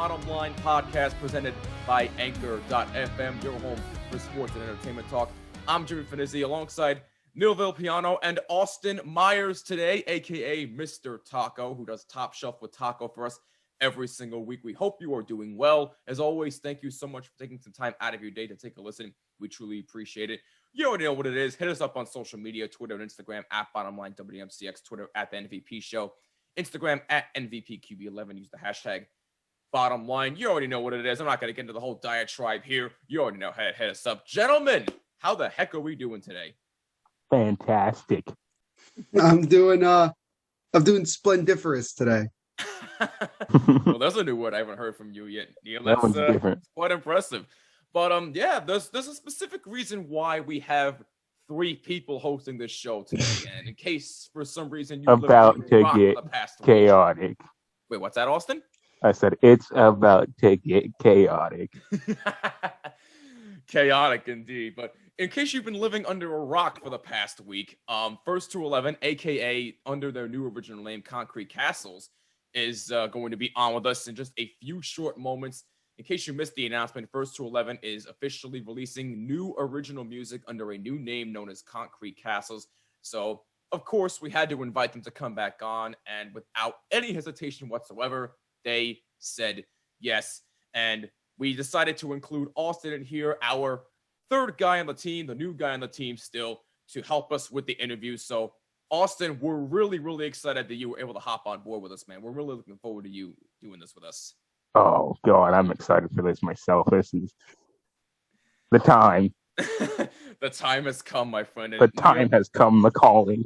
Bottom Line podcast presented by Anchor.fm, your home for sports and entertainment talk. I'm Jimmy Finizzi alongside Neil Villapiano and Austin Myers today, a.k.a. Mr. Taco, who does Top Shelf with Taco for us every single week. We hope you are doing well. As always, thank you so much for taking some time out of your day to take a listen. We truly appreciate it. You already know what it is. Hit us up on social media, Twitter and Instagram at Bottomline WMCX, Twitter at The MVP Show, Instagram at NVPQB11. Use the hashtag Bottomline. You already know what it is. I'm not going to get into the whole diatribe here. You already know how to hit us up. Gentlemen, how the heck are we doing today? Fantastic. I'm doing splendiferous today. Well, that's a new word I haven't heard from you yet, Neil. That one's different. Quite impressive. But there's a specific reason why we have three people hosting this show today. And in case for some reason you about to get chaotic. Wait, what's that, Austin? I said it's about to get chaotic. Chaotic indeed. But in case you've been living under a rock for the past week, First to 11, aka under their new original name, Concrete Castles, is going to be on with us in just a few short moments. In case you missed the announcement, First to 11 is officially releasing new original music under a new name known as Concrete Castles. So, of course, we had to invite them to come back on, and without any hesitation whatsoever, they said yes. And we decided to include Austin in here, our third guy on the team, the new guy on the team still, to help us with the interview. So, Austin, we're really, really excited that you were able to hop on board with us, man. We're really looking forward to you doing this with us. Oh, God, I'm excited for this myself. This is the time. The time has come, my friend. The time has come, the calling.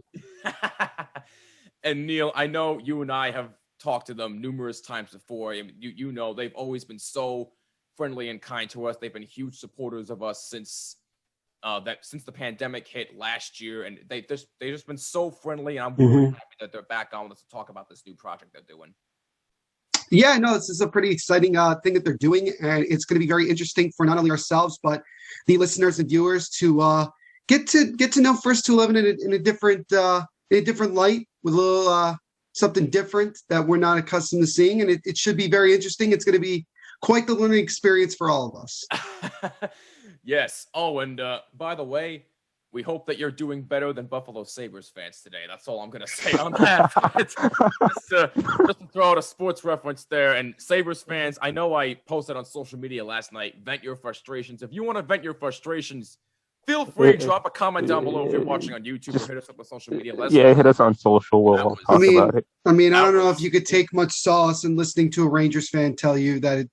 And Neil, I know you and I have talked to them numerous times before. I mean, you know they've always been so friendly and kind to us. They've been huge supporters of us since the pandemic hit last year, and they've just been so friendly. And I'm really happy that they're back on with us to talk about this new project they're doing. Yeah, no, this is a pretty exciting thing that they're doing, and it's going to be very interesting for not only ourselves but the listeners and viewers to get to know First to 11 in a different light, with a little something different that we're not accustomed to seeing, and it should be very interesting. It's going to be quite the learning experience for all of us. Yes. Oh, and by the way, we hope that you're doing better than Buffalo Sabres fans today. That's all I'm going to say on that. just to throw out a sports reference there. And Sabres fans, I know I posted on social media last night, vent your frustrations. If you want to vent your frustrations, feel free to drop a comment down below if you're watching on YouTube, or hit us up on social media. Hit us on social. We'll talk about it. I don't know if you could take much solace in listening to a Rangers fan tell you that,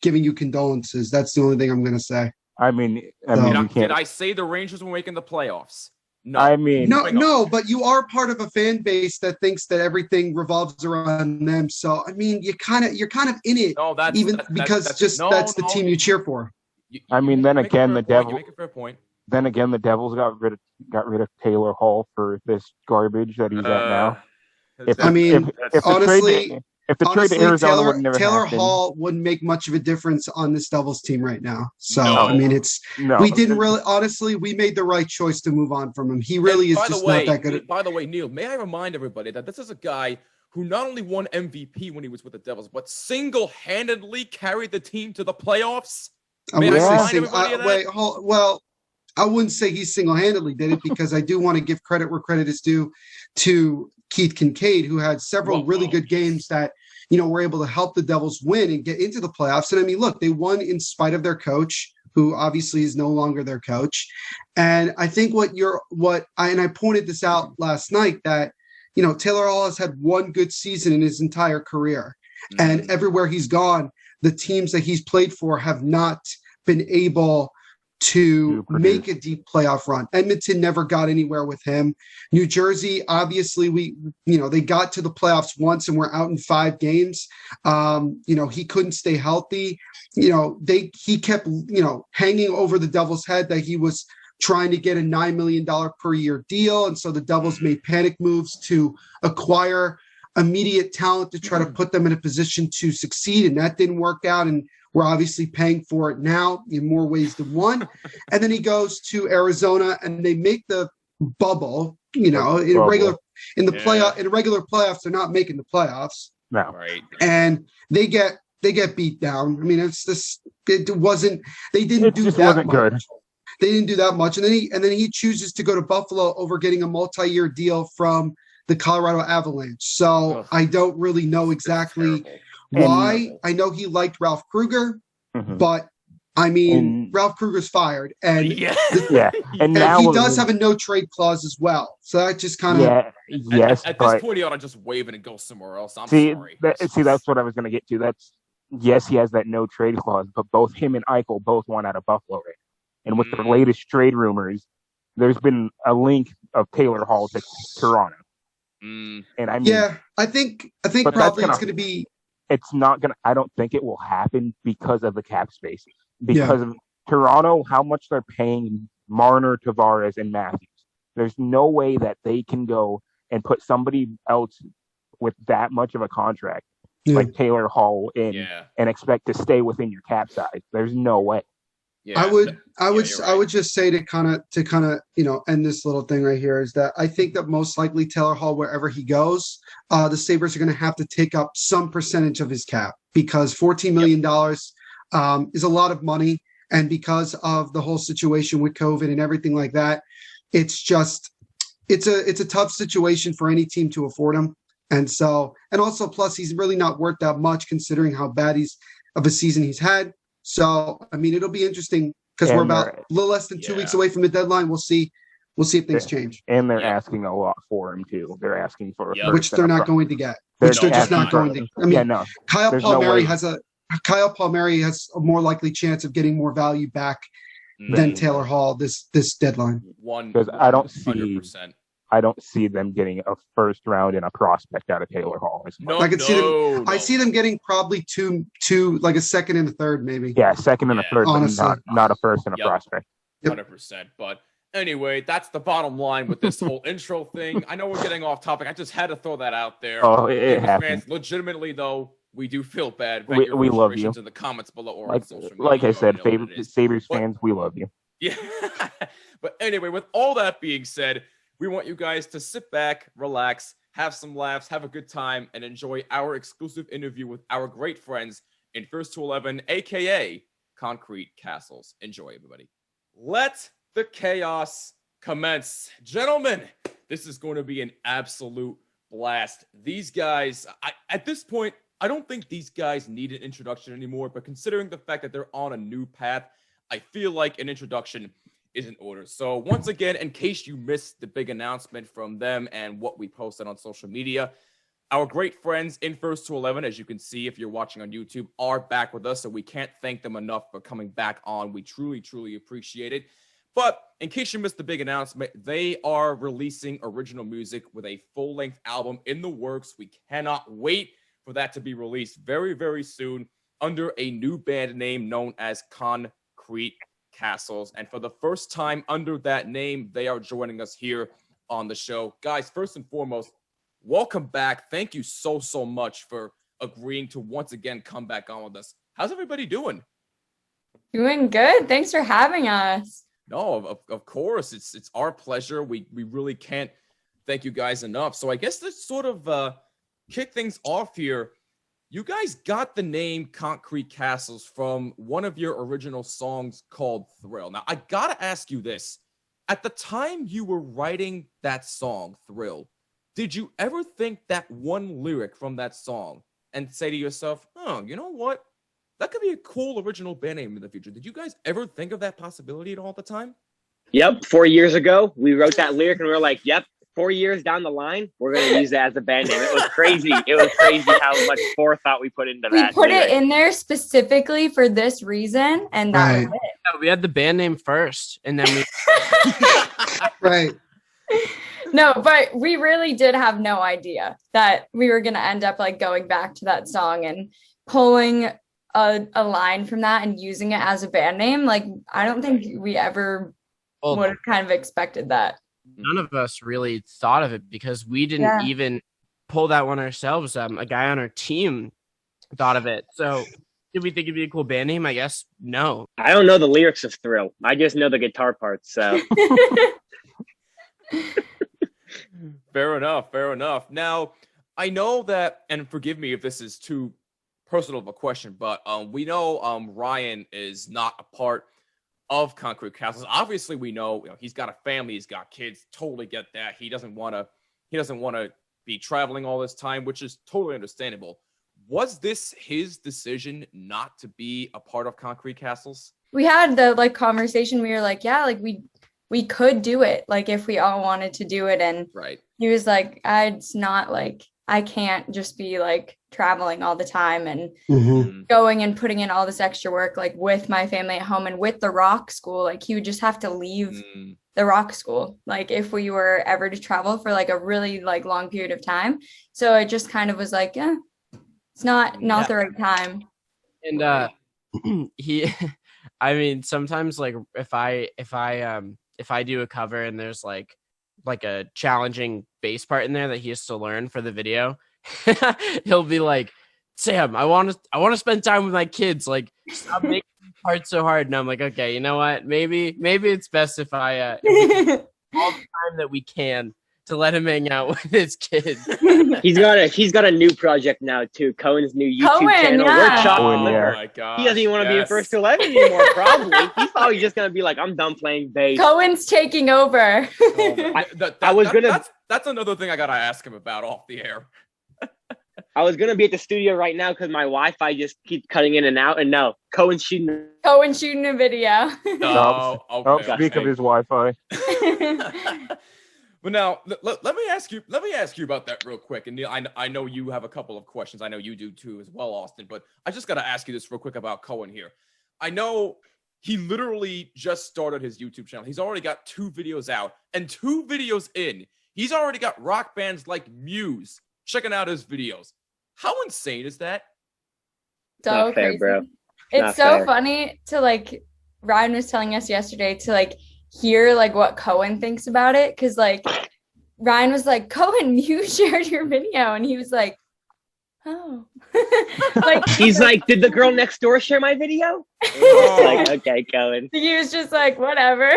giving you condolences. That's the only thing I'm going to say. I mean, you can't. Did I say the Rangers were making the playoffs? No. No, but you are part of a fan base that thinks that everything revolves around them. So, I mean, you're kind of in it, because that's the team you cheer for. Then again, the Devils. You make a fair point. Then again, the Devils got rid of Taylor Hall for this garbage that he's at now. If the trade to Arizona would never Taylor happen, Hall wouldn't make much of a difference on this Devils team right now. So, we made the right choice to move on from him. He really is just not that good. By the way, Neil, may I remind everybody that this is a guy who not only won MVP when he was with the Devils, but single-handedly carried the team to the playoffs? I wouldn't say he single-handedly did it, because I do want to give credit where credit is due to Keith Kincaid, who had several really good games that, were able to help the Devils win and get into the playoffs. And look, they won in spite of their coach, who obviously is no longer their coach. And I think I pointed this out last night, that, Taylor Hall has had one good season in his entire career. Mm-hmm. And everywhere he's gone, the teams that he's played for have not been able to make a deep playoff run. Edmonton never got anywhere with him. New Jersey, obviously, they got to the playoffs once and were out in 5 games. He couldn't stay healthy. He kept, hanging over the Devils' head that he was trying to get a $9 million per year deal. And so the Devils made panic moves to acquire immediate talent to try to put them in a position to succeed. And that didn't work out. And we're obviously paying for it now in more ways than one. And then he goes to Arizona, and they make the bubble. In regular playoffs, they're not making the playoffs. No. Right. And they get get beat down. I mean, it's this. It wasn't. They didn't It do just that wasn't much. good. They didn't do that much, and then he chooses to go to Buffalo over getting a multi-year deal from the Colorado Avalanche. So Ugh. I don't really know It's exactly terrible. why. Terrible. I know he liked Ralph Kruger, Mhm. but I mean, And- Ralph Kruger's fired, and Yeah. Yeah, and and now he does have a no trade clause as well. So that just kind of yes, At but this point, he ought to just wave it and go somewhere else. I'm see, sorry. that's what I was going to get to. That's yes, he has that no trade clause, but both him and Eichel both want out of Buffalo right now. And with the latest trade rumors, there's been a link of Taylor Hall to Toronto. Mm. And I mean, yeah. I think But probably that's it's going to be. it's not gonna. I don't think it will happen because of the cap space. Because of Toronto, how much they're paying Marner, Tavares, and Matthews. There's no way that they can go and put somebody else with that much of a contract like Taylor Hall in and expect to stay within your cap size. There's no way. Yeah. I would right. I would just say to kind of end this little thing right here is that I think that most likely Taylor Hall, wherever he goes, the Sabres are going to have to take up some percentage of his cap because $14 million is a lot of money, and because of the whole situation with COVID and everything like that, it's a tough situation for any team to afford him. And also plus he's really not worth that much considering how bad of a season he's had. So, I mean, it'll be interesting because we're about a little less than 2 weeks away from the deadline. We'll see if things change. And they're asking a lot for him too. They're asking for which they're not going to get. Which they're just not going to. I mean, Kyle Palmieri has a more likely chance of getting more value back than Taylor Hall this deadline. Because I don't see them getting a first round and a prospect out of Taylor Hall. I see them getting probably two, like a second and a third, maybe. Yeah, second and a third, honestly. but not a first and a prospect. 100%. But anyway, that's the bottom line with this whole intro thing. I know we're getting off topic. I just had to throw that out there. Oh, it happens. Legitimately, though, we do feel bad. We love you. In the comments below or on social media. Like I said, Sabres fans, we love you. Yeah. But anyway, with all that being said, we want you guys to sit back, relax, have some laughs, have a good time, and enjoy our exclusive interview with our great friends in First to 11, a.k.a. Concrete Castles. Enjoy, everybody. Let the chaos commence. Gentlemen, this is going to be an absolute blast. These guys, at this point, I don't think these guys need an introduction anymore, but considering the fact that they're on a new path, I feel like an introduction is in order. So once again, in case you missed the big announcement from them and what we posted on social media, our great friends in First to 11, as you can see if you're watching on YouTube, are back with us. So we can't thank them enough for coming back on. We truly, truly appreciate it. But in case you missed the big announcement, they are releasing original music with a full-length album in the works. We cannot wait for that to be released very, very soon under a new band name known as Concrete Castles. And for the first time under that name, they are joining us here on the show. Guys, first and foremost, welcome back. Thank you so much for agreeing to once again come back on with us. How's everybody doing? Doing good. Thanks for having us. No, of course. It's our pleasure. We really can't thank you guys enough. So I guess let's sort of kick things off here. You guys got the name Concrete Castles from one of your original songs called Thrill. Now, I gotta ask you this. At the time you were writing that song, Thrill, did you ever think that one lyric from that song and say to yourself, oh, you know what? That could be a cool original band name in the future. Did you guys ever think of that possibility at all at the time? Yep. 4 years ago, we wrote that lyric and we were like, yep, 4 years down the line, we're going to use that as a band name. It was crazy. It was crazy how much forethought we put into that. We put it in there specifically for this reason, and that was it. Yeah, we had the band name first, and then we... Right. No, but we really did have no idea that we were going to end up like going back to that song and pulling a line from that and using it as a band name. Like, I don't think we ever would have kind of expected that. None of us really thought of it because we didn't even pull that one ourselves. A guy on our team thought of it. So did we think it'd be a cool band name? I guess no. I don't know the lyrics of Thrill. I just know the guitar parts. So Fair enough. Now, I know that, and forgive me if this is too personal of a question, but we know Ryan is not a part of Concrete Castles. Obviously, we know, he's got a family, he's got kids. Totally get that. He doesn't want to be traveling all this time, which is totally understandable. Was this his decision not to be a part of Concrete Castles? We had the conversation. We were like, yeah, we could do it, if we all wanted to do it. And right. He was like, it's not I can't just be traveling all the time and going and putting in all this extra work with my family at home and with the rock school. He would just have to leave the rock school if we were ever to travel for a really long period of time. So it just kind of was yeah, it's not the right time. And he I mean, sometimes if I do a cover and there's a challenging bass part in there that he has to learn for the video, he'll be like, Sam, I want to spend time with my kids. Stop making these parts so hard. And I'm like, okay, you know what? Maybe it's best if I all the time that we can to let him hang out with his kids. He's got a new project now too. Cohen's new YouTube channel. Yeah. Oh my god! He doesn't even want to be in First to 11 anymore. Probably he's probably just gonna be like, I'm done playing bass. Cohen's taking over. That's another thing I gotta ask him about off the air. I was gonna be at the studio right now because my Wi-Fi just keeps cutting in and out. And no, Cohen's shooting a video. No, okay. Speak of his Wi-Fi. But now, let me ask you about that real quick. And Neil, I know you have a couple of questions. I know you do too as well, Austin. But I just got to ask you this real quick about Cohen here. I know he literally just started his YouTube channel. He's already got 2 videos out. And 2 videos in, he's already got rock bands like Muse checking out his videos. How insane is that? So not fair, crazy. bro. It's so funny to Ryan was telling us yesterday to hear what Cohen thinks about it, because Ryan was like, Cohen, you shared your video, and he was like, oh. He's like, did the girl next door share my video? Oh. Okay, Cohen. He was just like, whatever.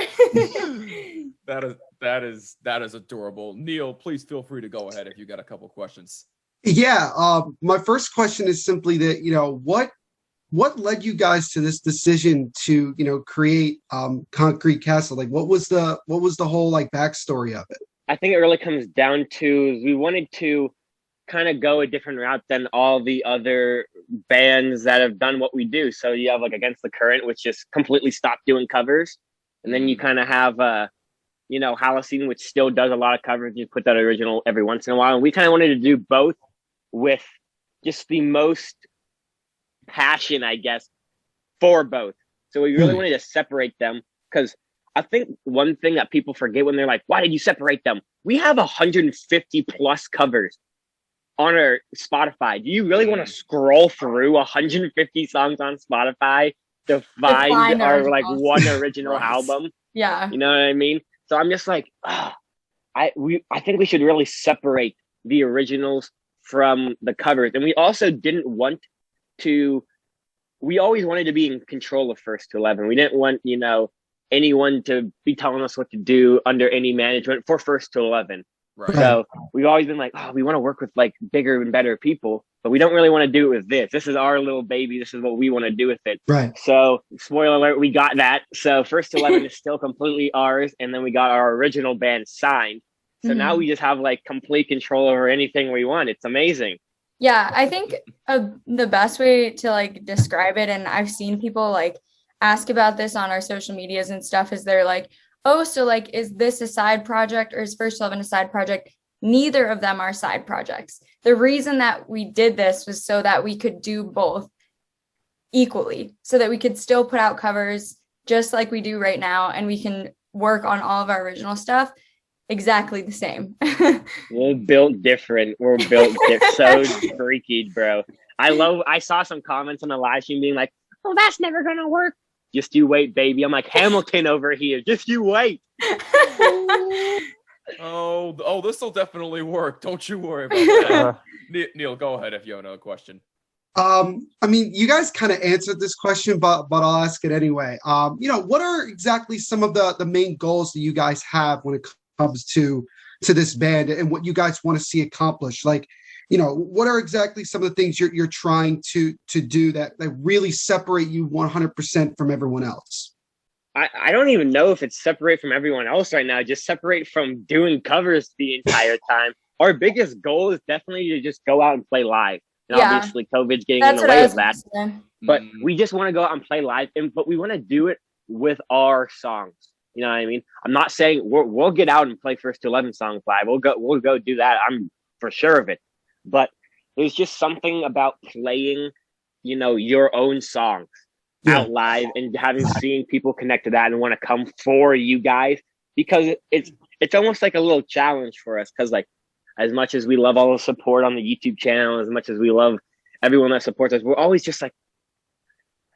That is adorable. Neil, please feel free to go ahead if you got a couple questions. Yeah, my first question is simply that what led you guys to this decision to create Concrete Castle? What was the whole backstory of it? I think it really comes down to we wanted to kind of go a different route than all the other bands that have done what we do. So you have Against the Current, which just completely stopped doing covers, and then you kind of have Holocene, which still does a lot of covers. You put that original every once in a while, and we kind of wanted to do both with just the most passion, I guess, for both. So we really wanted to separate them, because I think one thing that people forget when they're like, why did you separate them? We have 150 plus covers on our Spotify. Do you really want to scroll through 150 songs on Spotify to find our one original album? Yeah. You know what I mean? So I'm just like, I think we should really separate the originals from the covers. And we also didn't want to, we always wanted to be in control of First to 11. We didn't want, anyone to be telling us what to do under any management for First to 11. Right. So we've always been like, we want to work with bigger and better people, but we don't really want to do it with this. This is our little baby. This is what we want to do with it. Right. So spoiler alert, we got that. So First to 11 is still completely ours. And then we got our original band signed. So now we just have complete control over anything we want. It's amazing. Yeah, I think the best way to describe it, and I've seen people ask about this on our social medias and stuff, is they're like, oh, so is this a side project or is First 11 a side project? Neither of them are side projects. The reason that we did this was so that we could do both equally, so that we could still put out covers just like we do right now, and we can work on all of our original stuff exactly the same. We're built different. We're built so freaky, bro. I saw some comments on the live stream being like, oh, that's never gonna work. Just you wait, baby. I'm like Hamilton over here. Just you wait. Oh, this will definitely work. Don't you worry about that. Neil, go ahead if you have another question. I mean, you guys kind of answered this question, but I'll ask it anyway. What are exactly some of the main goals that you guys have when it comes to this band and what you guys want to see accomplished? what are exactly some of the things you're trying to do that really separate you 100% from everyone else? I don't even know if it's separate from everyone else right now. Just separate from doing covers the entire time. Our biggest goal is definitely to just go out and play live. And obviously COVID's getting in the way of that. But we just want to go out and play live, but we want to do it with our songs. You know what I mean? I'm not saying we'll get out and play First to 11 songs live. We'll go do that. I'm for sure of it. But there's just something about playing, your own songs out live and seeing people connect to that and want to come for you guys, because it's almost like a little challenge for us. Because like, as much as we love all the support on the YouTube channel, as much as we love everyone that supports us, we're always just like,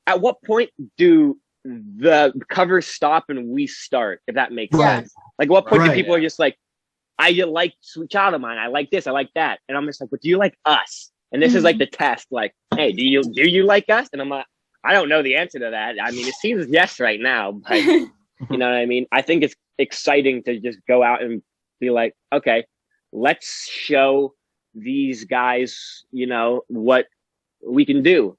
at what point do the covers stop and we start, if that makes sense? Like, what point do people are just like, I like Sweet Child of Mine, I like this, I like that, and I'm just like, but do you like us? And this is like the test, like, hey, do you like us? And I'm like, I don't know the answer to that. I mean, it seems yes right now, but you know what I mean? I think it's exciting to just go out and be like, okay, let's show these guys, what we can do.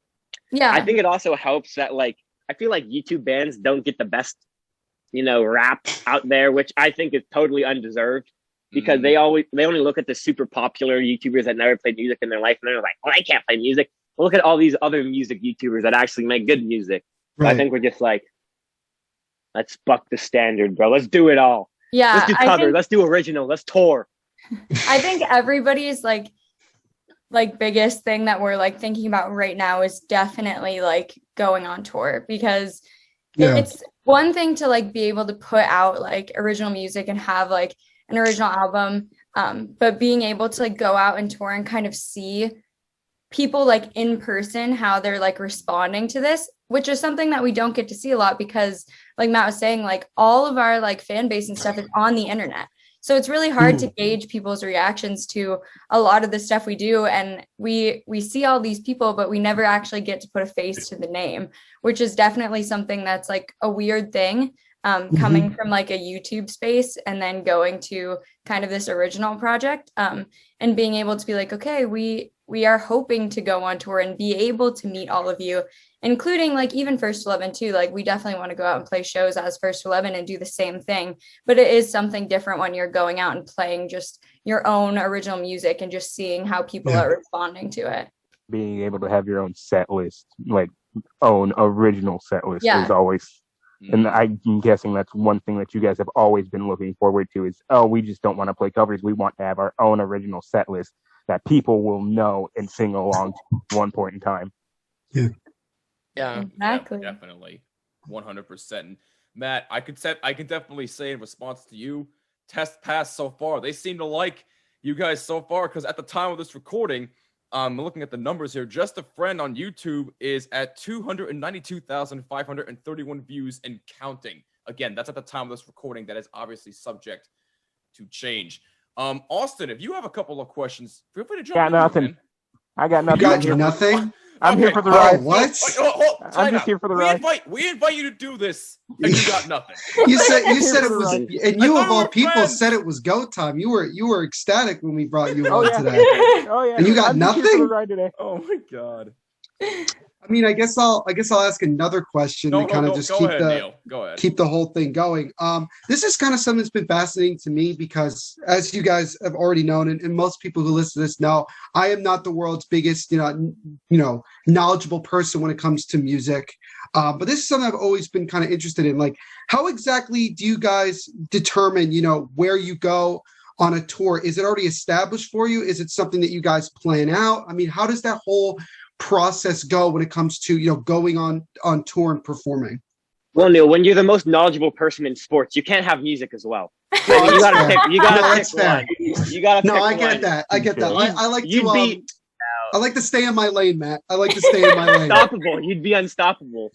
Yeah. I think it also helps that, like, I feel like YouTube bands don't get the best, rap out there, which I think is totally undeserved, because they only look at the super popular YouTubers that never played music in their life, and they're like, well, I can't play music. Well, look at all these other music YouTubers that actually make good music. Right. I think we're just like, let's buck the standard, bro. Let's do it all. Yeah. Let's do cover. Let's do original. Let's tour. I think everybody's like biggest thing that we're like thinking about right now is definitely like going on tour, because it's one thing to like be able to put out like original music and have like an original album, but being able to like go out and tour and kind of see people like in person, how they're like responding to this, which is something that we don't get to see a lot, because like Matt was saying, like all of our like fan base and stuff is on the internet. So it's really hard to gauge people's reactions to a lot of the stuff we do. And we see all these people, but we never actually get to put a face to the name, which is definitely something that's like a weird thing, coming from like a YouTube space and then going to kind of this original project, and being able to be like, okay, we are hoping to go on tour and be able to meet all of you, including like even First 11 too. Like we definitely want to go out and play shows as First 11 and do the same thing, but it is something different when you're going out and playing just your own original music and just seeing how people are responding to it. Being able to have your own set list, like own original set list, is always, and I'm guessing that's one thing that you guys have always been looking forward to is, we just don't want to play covers. We want to have our own original set list that people will know and sing along to one point in time. Yeah, exactly. Definitely, 100%. Matt, I can definitely say in response to you, test pass so far. They seem to like you guys so far, because at the time of this recording, looking at the numbers here, Just a Friend on YouTube is at 292,531 views and counting. Again, that's at the time of this recording. That is obviously subject to change. Austin, if you have a couple of questions, feel free to jump in. Nothing. I got nothing. You got nothing? I'm here for the ride. What? I'm just here for the ride. We invite you to do this, and you got nothing. You said it was, and you of all people said it was go time. You were ecstatic when we brought you on today. Oh yeah. And you got nothing? Here for the ride today. Oh my god. I mean, I guess I'll ask another question to kind of just keep the whole thing going. This is kind of something that's been fascinating to me, because as you guys have already known, and most people who listen to this know, I am not the world's biggest, knowledgeable person when it comes to music. But this is something I've always been kind of interested in. Like, how exactly do you guys determine, where you go on a tour? Is it already established for you? Is it something that you guys plan out? I mean, how does that whole process go when it comes to going on tour and performing? Well, Neil, when you're the most knowledgeable person in sports, you can't have music as well. I mean, you gotta pick one. You gotta pick one. I get that. I like to stay in my lane, Matt. I like to stay in my lane. Unstoppable. You'd be unstoppable.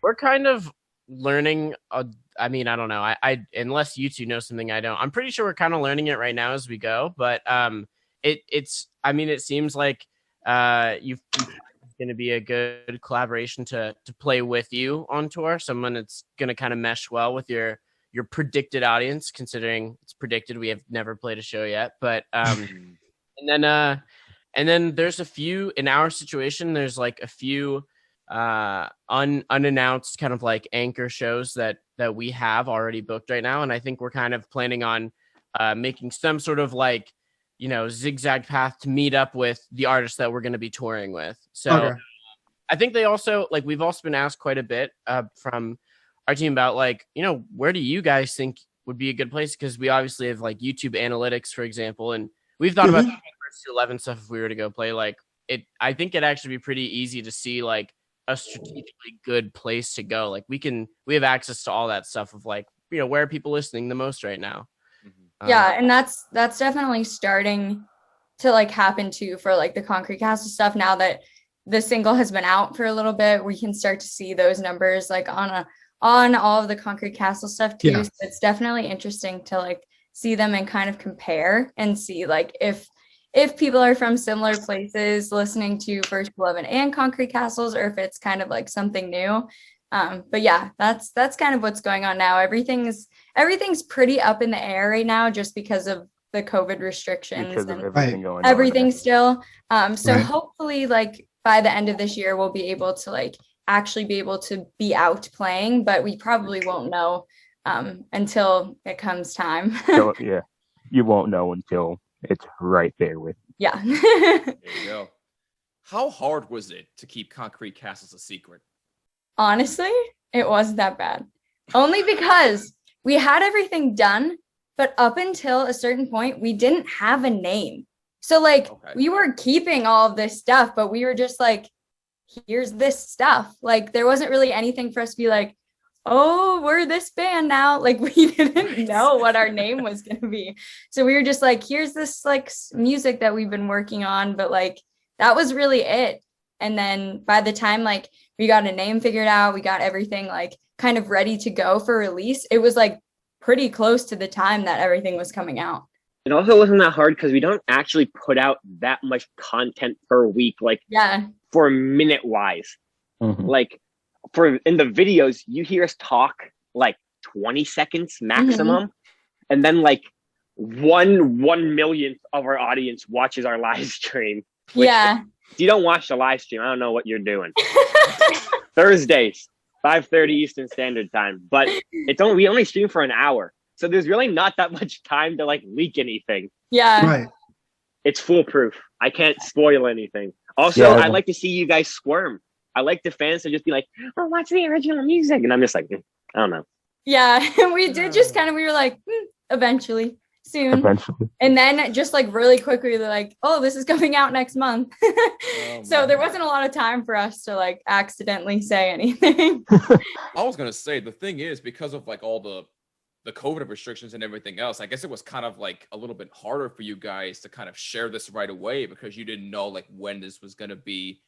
We're kind of learning. I mean, I don't know. I unless you two know something I don't. I'm pretty sure we're kind of learning it right now as we go. But it's. I mean, it seems like you've going to be a good collaboration to play with you on tour. Someone that's going to kind of mesh well with your predicted audience, considering it's predicted we have never played a show yet. But and And then there's a few in our situation. There's like a few unannounced kind of like anchor shows that we have already booked right now, and I think we're kind of planning on making some sort of like zigzag path to meet up with the artists that we're going to be touring with. So I think they also like we've also been asked quite a bit from our team about like where do you guys think would be a good place, because we obviously have like YouTube analytics, for example, and we've thought about first to 11 stuff if we were to go play like it. I think it'd actually be pretty easy to see like a strategically good place to go. Like we have access to all that stuff of like where are people listening the most right now. Yeah, and that's definitely starting to like happen too for like the Concrete Castle stuff. Now that the single has been out for a little bit, we can start to see those numbers like on all of the Concrete Castle stuff too. Yeah. So it's definitely interesting to like see them and kind of compare and see like if people are from similar places listening to First 11 and Concrete Castles, or if it's kind of like something new. But yeah, that's kind of what's going on now. Everything's pretty up in the air right now just because of the COVID restrictions because of and everything going on. everything still. So hopefully like by the end of this year, we'll be able to like actually be able to be out playing, but we probably won't know until it comes time. So, yeah, you won't know until it's right there with you. Yeah. There you go. How hard was it to keep Concrete Castles a secret? Honestly, it wasn't that bad. Only because we had everything done, but up until a certain point, we didn't have a name. So like we were keeping all of this stuff, but we were just like, here's this stuff. Like there wasn't really anything for us to be like, oh, we're this band now. Like we didn't know what our name was going to be. So we were just like, here's this like music that we've been working on, but like that was really it. And then by the time like we got a name figured out, we got everything like kind of ready to go for release, it was like pretty close to the time that everything was coming out. It also wasn't that hard because we don't actually put out that much content per week, like for minute wise. Like in the videos, you hear us talk like 20 seconds maximum. And then like 1/1,000,000th of our audience watches our live stream. If you don't watch the live stream, I don't know what you're doing. Thursdays, 5:30 Eastern Standard Time. But we only stream for an hour. So there's really not that much time to like leak anything. Right. It's foolproof. I can't spoil anything. Also, I like to see you guys squirm. I like the fans to just be like, oh, what's the original music? And I'm just like, I don't know. Yeah, we did just kind of, we were like, eventually, soon. And then just like really quickly, they're like, oh, this is coming out next month. So there wasn't a lot of time for us to like accidentally say anything. I was going to say, the thing is, because of like all the COVID restrictions and everything else, I guess it was kind of like a little bit harder for you guys to kind of share this right away because you didn't know like when this was going to be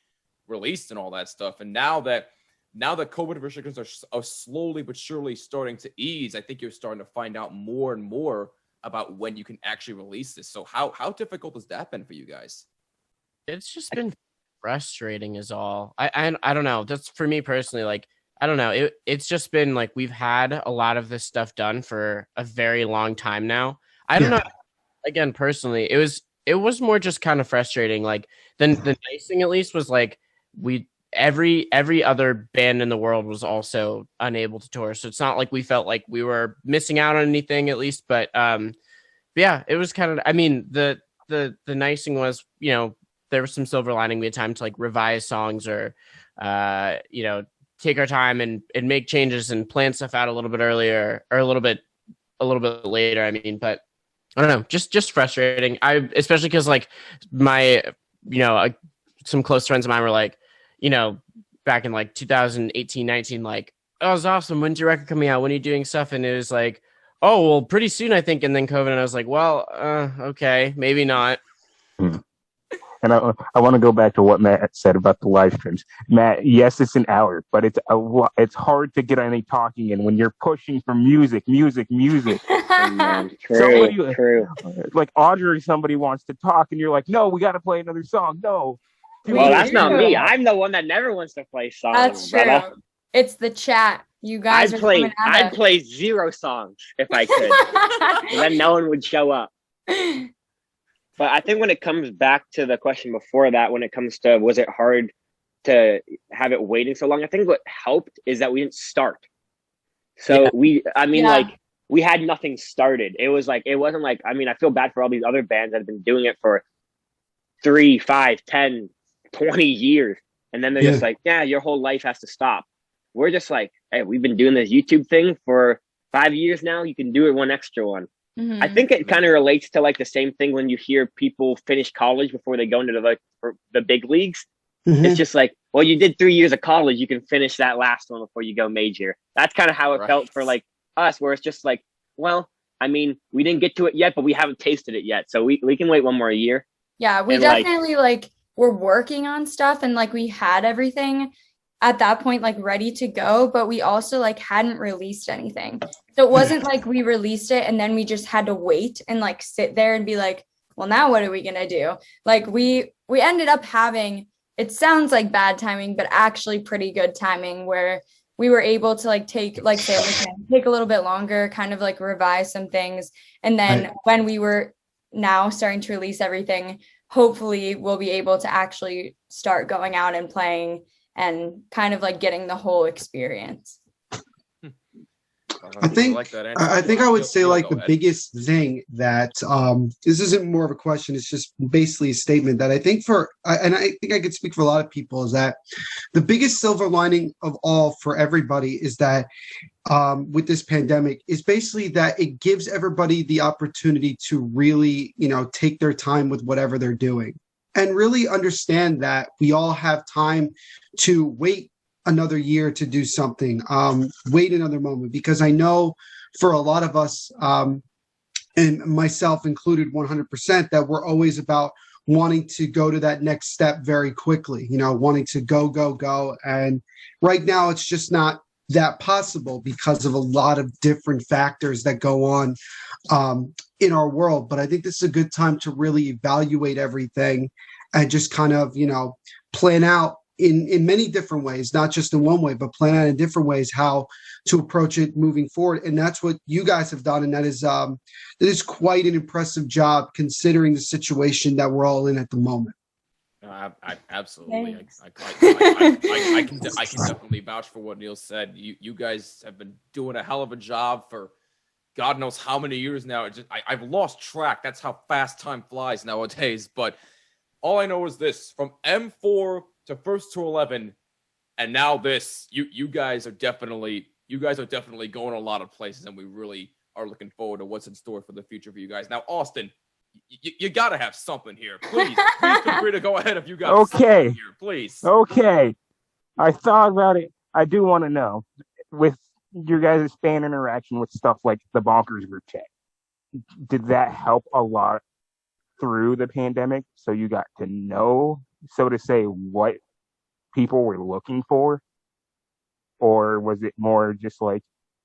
released and all that stuff. And now that COVID restrictions are slowly but surely starting to ease, I think you're starting to find out more and more about when you can actually release this. So how difficult has that been for you guys? It's just been frustrating is all. I don't know. That's for me personally, like I don't know. It's just been like we've had a lot of this stuff done for a very long time now. I don't know. Again, personally, it was more just kind of frustrating. Like the nice thing at least was like every other band in the world was also unable to tour. So it's not like we felt like we were missing out on anything at least. But yeah, it was kind of, I mean, the nice thing was, there was some silver lining. We had time to like revise songs or, take our time and make changes and plan stuff out a little bit earlier or a little bit later. I mean, but I don't know, just frustrating. Especially because like my, some close friends of mine were like, back in like 2018, 19, like, oh, it was awesome. When's your record coming out? When are you doing stuff? And it was like, oh, well, pretty soon, I think. And then COVID, and I was like, well, okay, maybe not. And I want to go back to what Matt said about the live streams. Matt, yes, it's an hour, but it's hard to get any talking in when you're pushing for music. True. Like Audrey, somebody wants to talk, and you're like, no, we got to play another song. No. Well, that's not me. I'm the one that never wants to play songs. That's true. Brother. It's the chat. You guys I'd play 0 songs if I could. And then no one would show up. But I think when it comes back to the question before that, when it comes to was it hard to have it waiting so long, I think what helped is that we didn't start. So like we had nothing started. It was like, it wasn't like, I mean, I feel bad for all these other bands that have been doing it for 3, 5, 10, 20 years. And then they're just like, yeah, your whole life has to stop. We're just like, hey, we've been doing this YouTube thing for 5 years now. You can do it one extra one. Mhm. I think it kind of relates to like the same thing when you hear people finish college before they go into the big leagues. Mhm. It's just like, well, you did 3 years of college. You can finish that last one before you go major. That's kind of how it felt for like us, where it's just like, well, I mean, we didn't get to it yet, but we haven't tasted it yet. So we can wait one more year. Yeah, we And, definitely like were working on stuff, and like we had everything at that point like ready to go, but we also like hadn't released anything. So it wasn't like we released it and then we just had to wait and like sit there and be like, well, now what are we gonna do? Like we ended up having, it sounds like bad timing, but actually pretty good timing, where we were able to like take like say take a little bit longer, kind of like revise some things, and then when we were now starting to release everything, hopefully we'll be able to actually start going out and playing and kind of like getting the whole experience. I think I would say like the biggest thing that this isn't more of a question, it's just basically a statement that I think and I think I could speak for a lot of people, is that the biggest silver lining of all for everybody is that with this pandemic is basically that it gives everybody the opportunity to really, take their time with whatever they're doing and really understand that we all have time to wait another year to do something, wait another moment, because I know for a lot of us, and myself included 100%, that we're always about wanting to go to that next step very quickly, wanting to go. And right now it's just not that possible because of a lot of different factors that go on in our world. But I think this is a good time to really evaluate everything and just kind of, plan out in many different ways, not just in one way, but plan out in different ways how to approach it moving forward. And that's what you guys have done. And that is quite an impressive job considering the situation that we're all in at the moment. I absolutely. I can definitely vouch for what Neil said. You guys have been doing a hell of a job for God knows how many years now. I've lost track. That's how fast time flies nowadays. But all I know is this: from M4 to first to 11, and now this. You guys are definitely going a lot of places, and we really are looking forward to what's in store for the future for you guys. Now, Austin, you got to have something here. Please feel free to go ahead if you got something here, please. Okay. I thought about it. I do want to know, with your guys' fan interaction with stuff like the Bonkers group chat, did that help a lot through the pandemic? So you got to know, so to say, what people were looking for? Or was it more just like,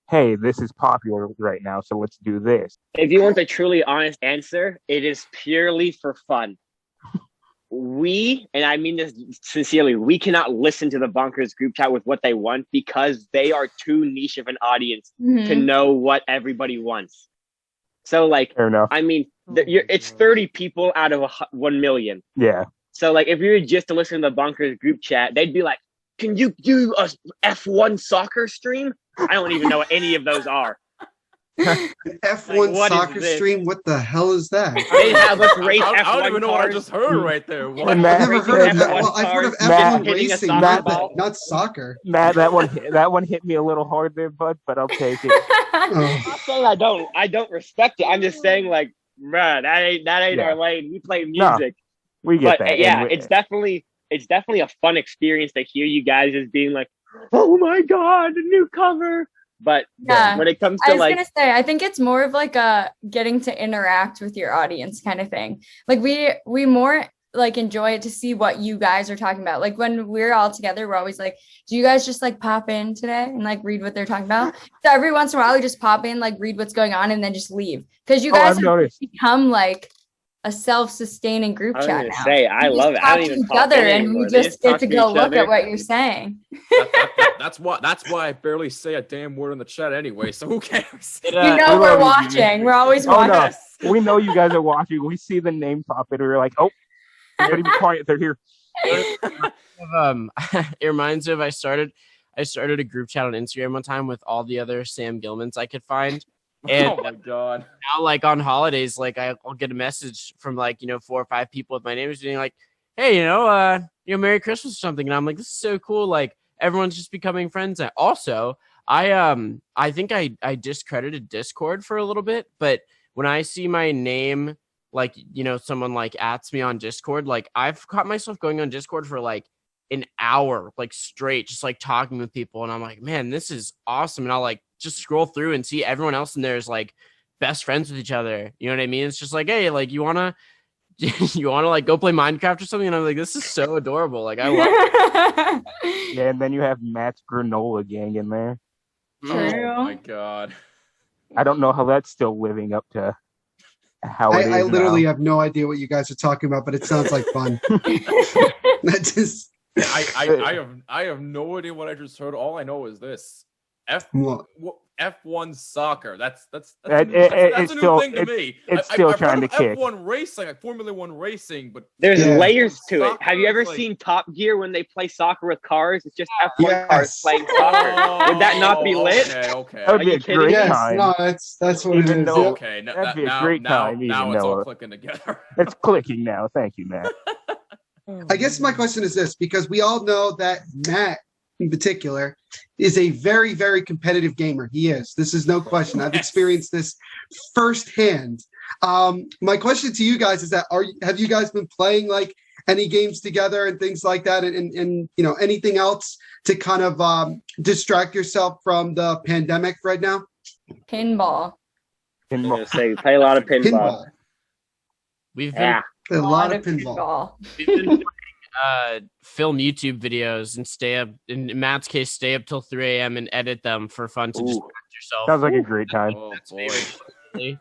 hey, this is popular right now, so let's do this? If you want the truly honest answer, it is purely for fun. And I mean this sincerely, we cannot listen to the Bonkers group chat with what they want because they are too niche of an audience to know what everybody wants. So like, fair enough. I mean, it's 30 people out of 1 million. Yeah. So like, if you were just to listen to the Bonkers group chat, they'd be like, can you do a F1 soccer stream? I don't even know what any of those are. An F1 soccer stream? What the hell is that? They have us race F1 I don't even know what I just heard right there. What? I've never heard of that. Well, I've heard of F1 racing, not soccer. Matt, that one hit me a little hard there, bud, but I'll take it. I'm not saying I don't respect it. I'm just saying, like, bruh, that ain't our lane. We play music. No, we get that. Yeah, it's definitely a fun experience to hear you guys as being like, oh my god, a new cover. But when it comes to, I was gonna say, I think it's more of like a getting to interact with your audience kind of thing. Like we more like enjoy it to see what you guys are talking about. Like when we're all together, we're always like, do you guys just like pop in today and like read what they're talking about? So every once in a while we just pop in, like read what's going on and then just leave. Because you guys have become like a self-sustaining group chat now. I love it. I don't even talk to each other, and we just get to go look at what you're saying. That's why I barely say a damn word in the chat anyway. So who cares? We're watching. We're always watching. We know you guys are watching. We see the name pop it. We're like, oh, everybody be quiet. They're here. It reminds me of I started a group chat on Instagram one time with all the other Sam Gilmans I could find. And oh my god! Now, like on holidays, like I'll get a message from like 4 or 5 people with my name being like, "Hey, Merry Christmas" or something, and I'm like, "This is so cool!" Like everyone's just becoming friends. And also, I think I discredited Discord for a little bit, but when I see my name, like someone like ats me on Discord, like I've caught myself going on Discord for like an hour, like straight, just like talking with people, and I'm like, man, this is awesome. And I'll like just scroll through and see everyone else in there is like best friends with each other. You know what I mean? It's just like, hey, like you wanna like go play Minecraft or something? And I'm like, this is so adorable. Like I love it. Yeah, and then you have Matt's granola gang in there. True. Oh my god! I don't know how that's still living up to how it is I literally now. have no idea what you guys are talking about, but it sounds like fun. That just I have no idea what I just heard. All I know is this: F1 soccer. That's a new thing to me. It's still I've trying heard to of kick. F1 racing, like Formula One racing, but There's Yeah. layers to it. Soccer Have you ever is like- seen Top Gear when they play soccer with cars? It's just F1 Yes. cars playing soccer. Would that not be lit? Okay. That would Are be you a kidding? great Yes, time. no, that's what it Even is. though- Yep. Okay, That'd be a great time, now even it's all Noah. clicking together. It's clicking now. Thank you, Matt. I guess my question is this, because we all know that Matt in particular is a very, very competitive gamer. He is. This is no question. I've experienced this firsthand. My question to you guys is that have you guys been playing like any games together and things like that, and anything else to kind of distract yourself from the pandemic right now? Pinball. I'm gonna say play a lot of pinball. Pinball. We've been Yeah. A lot of pinball. We've been playing, film YouTube videos and stay up. In Matt's case, stay up till 3 a.m. and edit them for fun to Ooh. distract yourself. Sounds like a great time. Oh That's boy. favorite.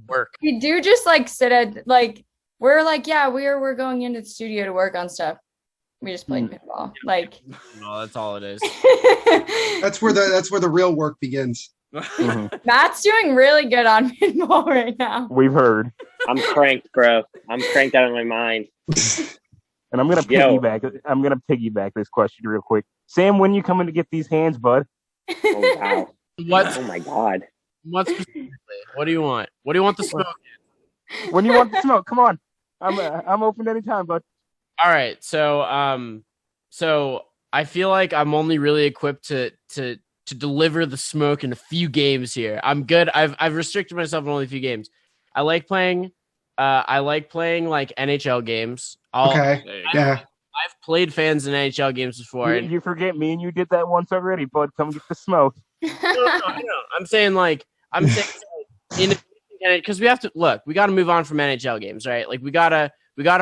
Work. We do just like sit at like we're like, yeah, we're going into the studio to work on stuff. We just played pinball. Like No, that's all it is. That's where the real work begins. Mhm. Matt's doing really good on pinball right now. We've heard. I'm cranked, bro. I'm cranked out of my mind. And I'm gonna Yo. piggyback this question real quick. Sam, when you coming to get these hands, bud? Oh wow. What? Oh my god. What specifically? What do you want? What do you want the smoke? When you want the smoke? Come on. I'm open anytime, bud. All right. So I feel like I'm only really equipped to deliver the smoke in a few games here. I'm good. I've restricted myself in only a few games. I like playing like NHL games. Okay. There you go. Yeah. I've played fans in NHL games before. And You forget me and you did that once already, bud. Come get the smoke. I know. I'm saying because we have to move on from NHL games, right? Like we gotta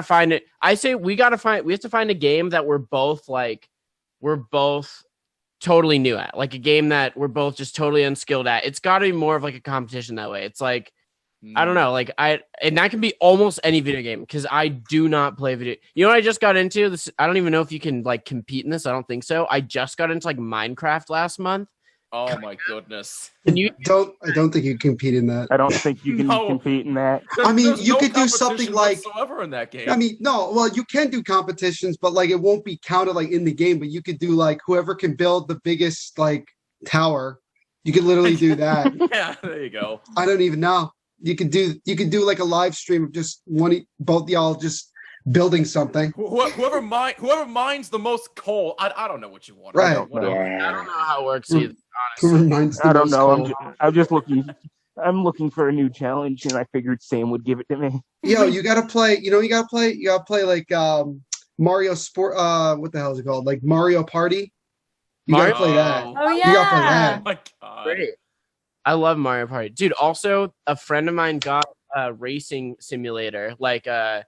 find it. I say we have to find a game that we're both totally new at, like a game that we're both just totally unskilled at. It's got to be more of like a competition that way. It's like, I don't know, like and that can be almost any video game because I do not play video. You know what I just got into? This, I don't even know if you can like compete in this. I don't think so. I just got into like Minecraft last month. Oh my goodness. And you I don't think you compete in that. I don't think you can No. compete in that. I mean, There's you no could do something competition like- whatsoever in that game. I mean, no, well, you can do competitions, but like it won't be counted like in the game, but you could do like whoever can build the biggest like tower. You could literally do that. yeah, there you go. I don't even know. You could do like a live stream of just both y'all just building something. Whoever mines the most coal, I don't know what you want. Right. Whatever. I don't know how it works either. Who Honestly. reminds the I don't most know. cool. I'm just looking. I'm looking for a new challenge, and I figured Sam would give it to me. Yo, you gotta play. You gotta play like Mario Sport. What the hell is it called? Like Mario Party. You gotta play that. Oh You gotta play yeah. Oh my god. Great. I love Mario Party, dude. Also, a friend of mine got a racing simulator, like a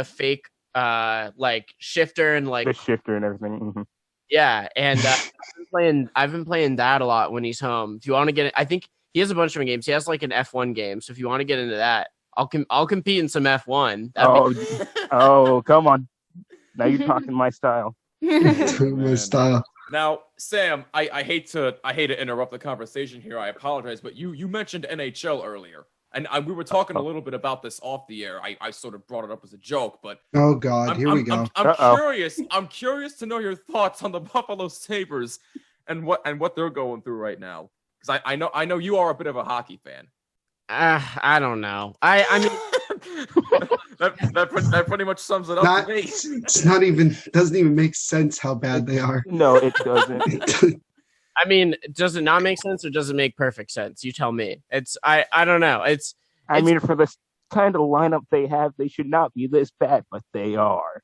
fake like shifter and like The shifter and everything. Mhm. yeah. And I've been playing that a lot when he's home. If you want to get it, I think he has a bunch of games. He has like an F1 game, so if you want to get into that, I'll compete in some F1. Oh, come on. Now you're talking my style. My style. Now, Sam, I hate to interrupt the conversation here. I apologize, but you mentioned NHL earlier. And we were talking a little bit about this off the air. I sort of brought it up as a joke, but Oh God, here we go. I'm curious. I'm curious to know your thoughts on the Buffalo Sabres and what they're going through right now. Because I know you are a bit of a hockey fan. I don't know. I mean, that pretty much sums it up to me. It's doesn't even make sense how bad they are. No, it doesn't. I mean, does it not make sense or does it make perfect sense? You tell me. I don't know. I mean, for the kind of lineup they have, they should not be this bad, but they are.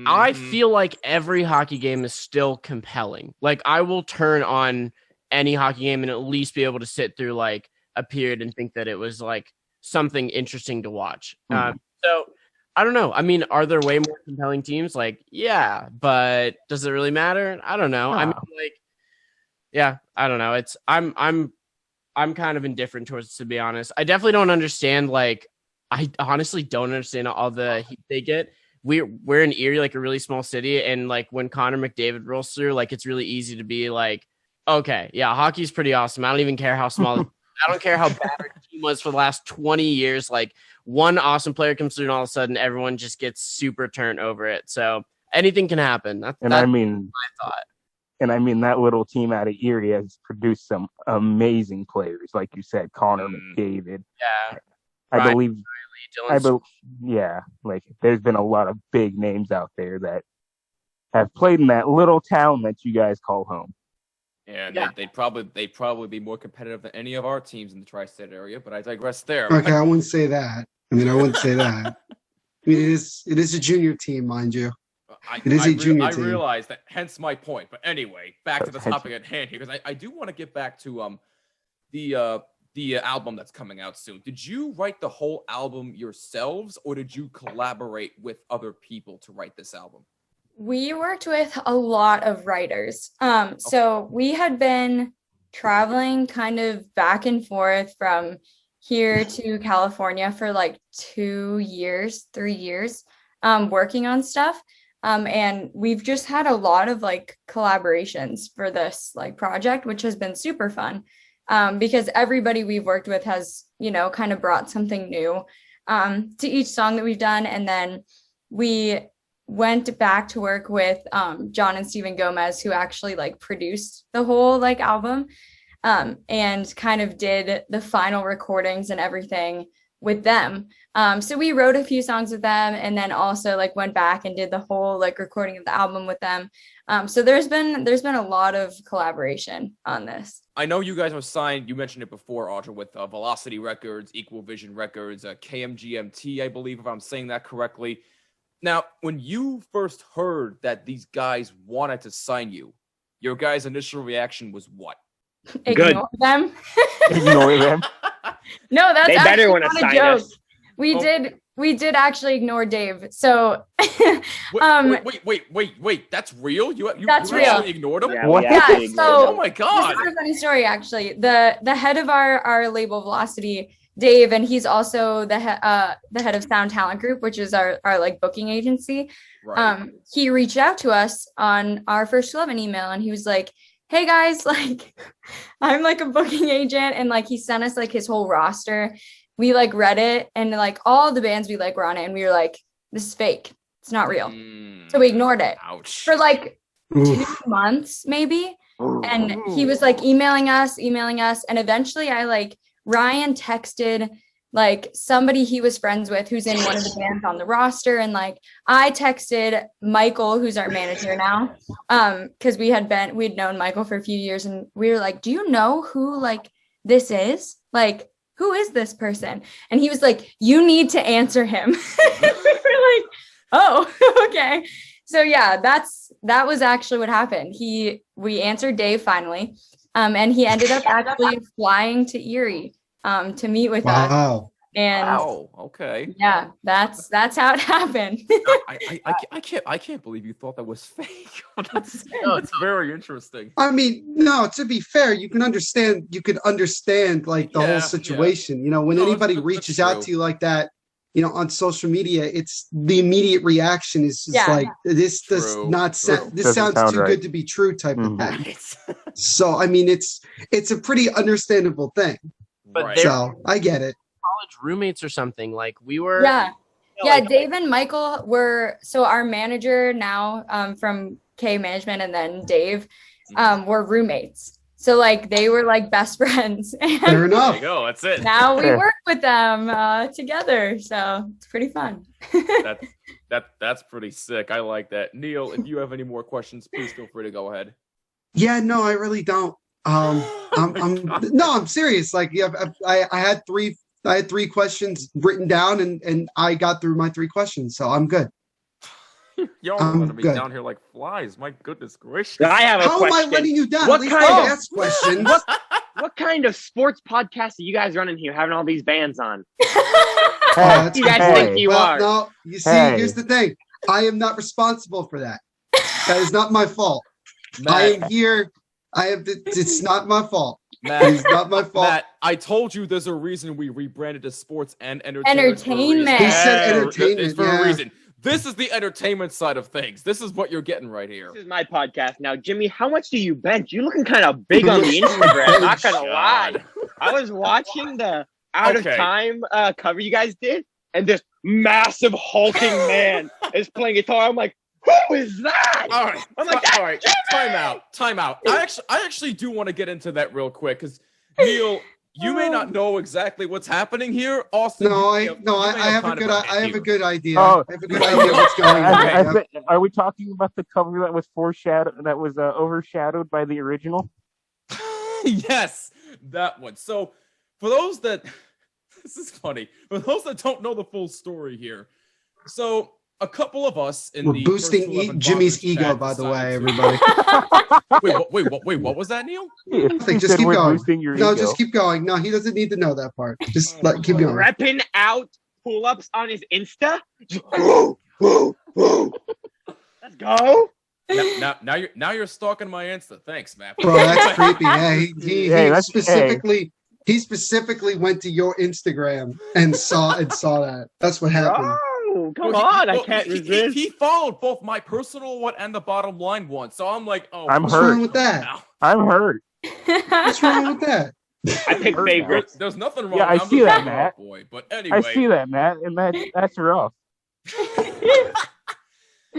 I feel like every hockey game is still compelling. Like, I will turn on any hockey game and at least be able to sit through like a period and think that it was like something interesting to watch. So I don't know. I mean, are there way more compelling teams? Like, yeah, but does it really matter? I don't know. I mean, like, yeah, I don't know. I'm kind of indifferent towards it, to be honest. I definitely don't understand. Like, I honestly don't understand all the heat they get. We're in Erie, like a really small city, and like when Connor McDavid rolls through, like it's really easy to be like, okay, yeah, hockey's pretty awesome. I don't even care how small. I don't care how bad our team was for the last 20 years. Like, one awesome player comes through, and all of a sudden, everyone just gets super turned over it. So anything can happen. That's my thought. And I mean, that little team out of Erie has produced some amazing players, like you said, Connor McDavid. Yeah, I believe. Riley, like there's been a lot of big names out there that have played in that little town that you guys call home. And they'd probably be more competitive than any of our teams in the tri-state area. But I digress there. Okay, I wouldn't say that. I wouldn't say that. I mean, it is a junior team, mind you. It is a junior team. I realize that, hence my point. But anyway, back to the topic at hand here, because I do want to get back to the album that's coming out soon. Did you write the whole album yourselves, or did you collaborate with other people to write this album? We worked with a lot of writers. So we had been traveling kind of back and forth from here to California for like 3 years, working on stuff. And we've just had a lot of like collaborations for this like project, which has been super fun. Because everybody we've worked with has, kind of brought something new to each song that we've done. And then we went back to work with John and Steven Gomez, who actually like produced the whole like album and kind of did the final recordings and everything with them. So we wrote a few songs with them and then also like went back and did the whole like recording of the album with them. So there's been a lot of collaboration on this. I know you guys were signed, you mentioned it before, Audra, with Velocity Records, Equal Vision Records, KMGMT, I believe, if I'm saying that correctly. Now, when you first heard that these guys wanted to sign you, your guys' initial reaction was what? Ignore them. Ignore them. No, that's they better want to sign us. We did actually ignore Dave. So wait, that's real? You that's actually real. ignored him? Yeah, so oh my god. This is a funny story actually. The head of our label Velocity, Dave, and he's also the head of Sound Talent Group, which is our like booking agency. Right. He reached out to us on our First 11 email and he was like, hey guys, like I'm like a booking agent, and like he sent us like his whole roster. We like read it and like all the bands we like were on it and we were like, this is fake. It's not real. So we ignored it. Ouch. For like 2 months maybe. And he was like emailing us. And eventually Ryan texted like somebody he was friends with who's in one of the bands on the roster. And like I texted Michael, who's our manager now. Cause we'd known Michael for a few years and we were like, do you know who like this is? Like, who is this person? And he was like, you need to answer him. We were like, oh, okay. So yeah, that was actually what happened. We answered Dave finally. And he ended up actually flying to Erie to meet with us. Wow. And okay. Yeah, that's how it happened. I can't believe you thought that was fake. It's very interesting. I mean, no, to be fair, you could understand like the whole situation. When anybody reaches out to you like that, on social media, it's the immediate reaction is just like, this does not sound, this sounds too good to be true type of thing. Right. So I mean, it's a pretty understandable thing. But so I get it. roommates or something. Like we were. Yeah. Yeah, like, Dave and Michael were our manager now from K Management, and then Dave were roommates. So like they were like best friends. And Fair enough. There you go. That's it. now we work with them together. So it's pretty fun. That's pretty sick. I like that. Neil, if you have any more questions, please feel free to go ahead. Yeah, no, I really don't. I'm serious. Like, yeah, I had three questions written down, and I got through my 3 questions, so I'm good. Y'all are going to be down here like flies. My goodness gracious. I have a How question. am I letting you down? What At least kind I of- asked questions. What kind of sports podcast are you guys running here, having all these bands on? That's You guys good. think you Well, are? No, you see, Hey. here's the thing. I am not responsible for that. That is not my fault. I am here. It's not my fault. It's not my fault. Matt, I told you there's a reason we rebranded to sports and entertainment. Entertainment. He said Yeah, entertainment, It's for yeah. a reason. This is the entertainment side of things. This is what you're getting right here. This is my podcast now. Jimmy, how much do you bench? You're looking kind of big on the Instagram. Not gonna lie. God. I was watching the out Okay. of time cover you guys did, and this massive hulking man is playing guitar. I'm like, who is that? All right. I'm like, all right. Time out. I actually do want to get into that real quick because Neil, you may not know exactly what's happening here. Austin, No, you may I have kind a of good. I have hero. a good idea. Oh. I have a good idea what's going on. I Yeah. think- are we talking about the cover that was overshadowed by the original? Yes, that one. So, for those that this is funny. For those that don't know the full story here, so a couple of us in We're the boosting First 11 Jimmy's Bombers ego, chat by the way, decided to- everybody. Wait, what was that, Neil? He just said keep we're going. boosting your No, ego. just keep going. No, he doesn't need to know that part. Just keep going. Repping out pull-ups on his Insta. Woo, woo, woo. Let's go. Now you're stalking my Insta. Thanks, Matt. Bro, that's creepy. Yeah, he that's- he specifically went to your Instagram and saw that. That's what happened. Oh, come Well, on. I well, can't he resist. He followed both my personal one and the bottom line one, so I'm like, oh, I'm What's hurt. wrong with that? now. I'm hurt. What's wrong with that? I pick Hurt favorites. There's nothing wrong. Yeah, I I'm see just that, a Matt. boy, but anyway. I see that, Matt, and that's rough.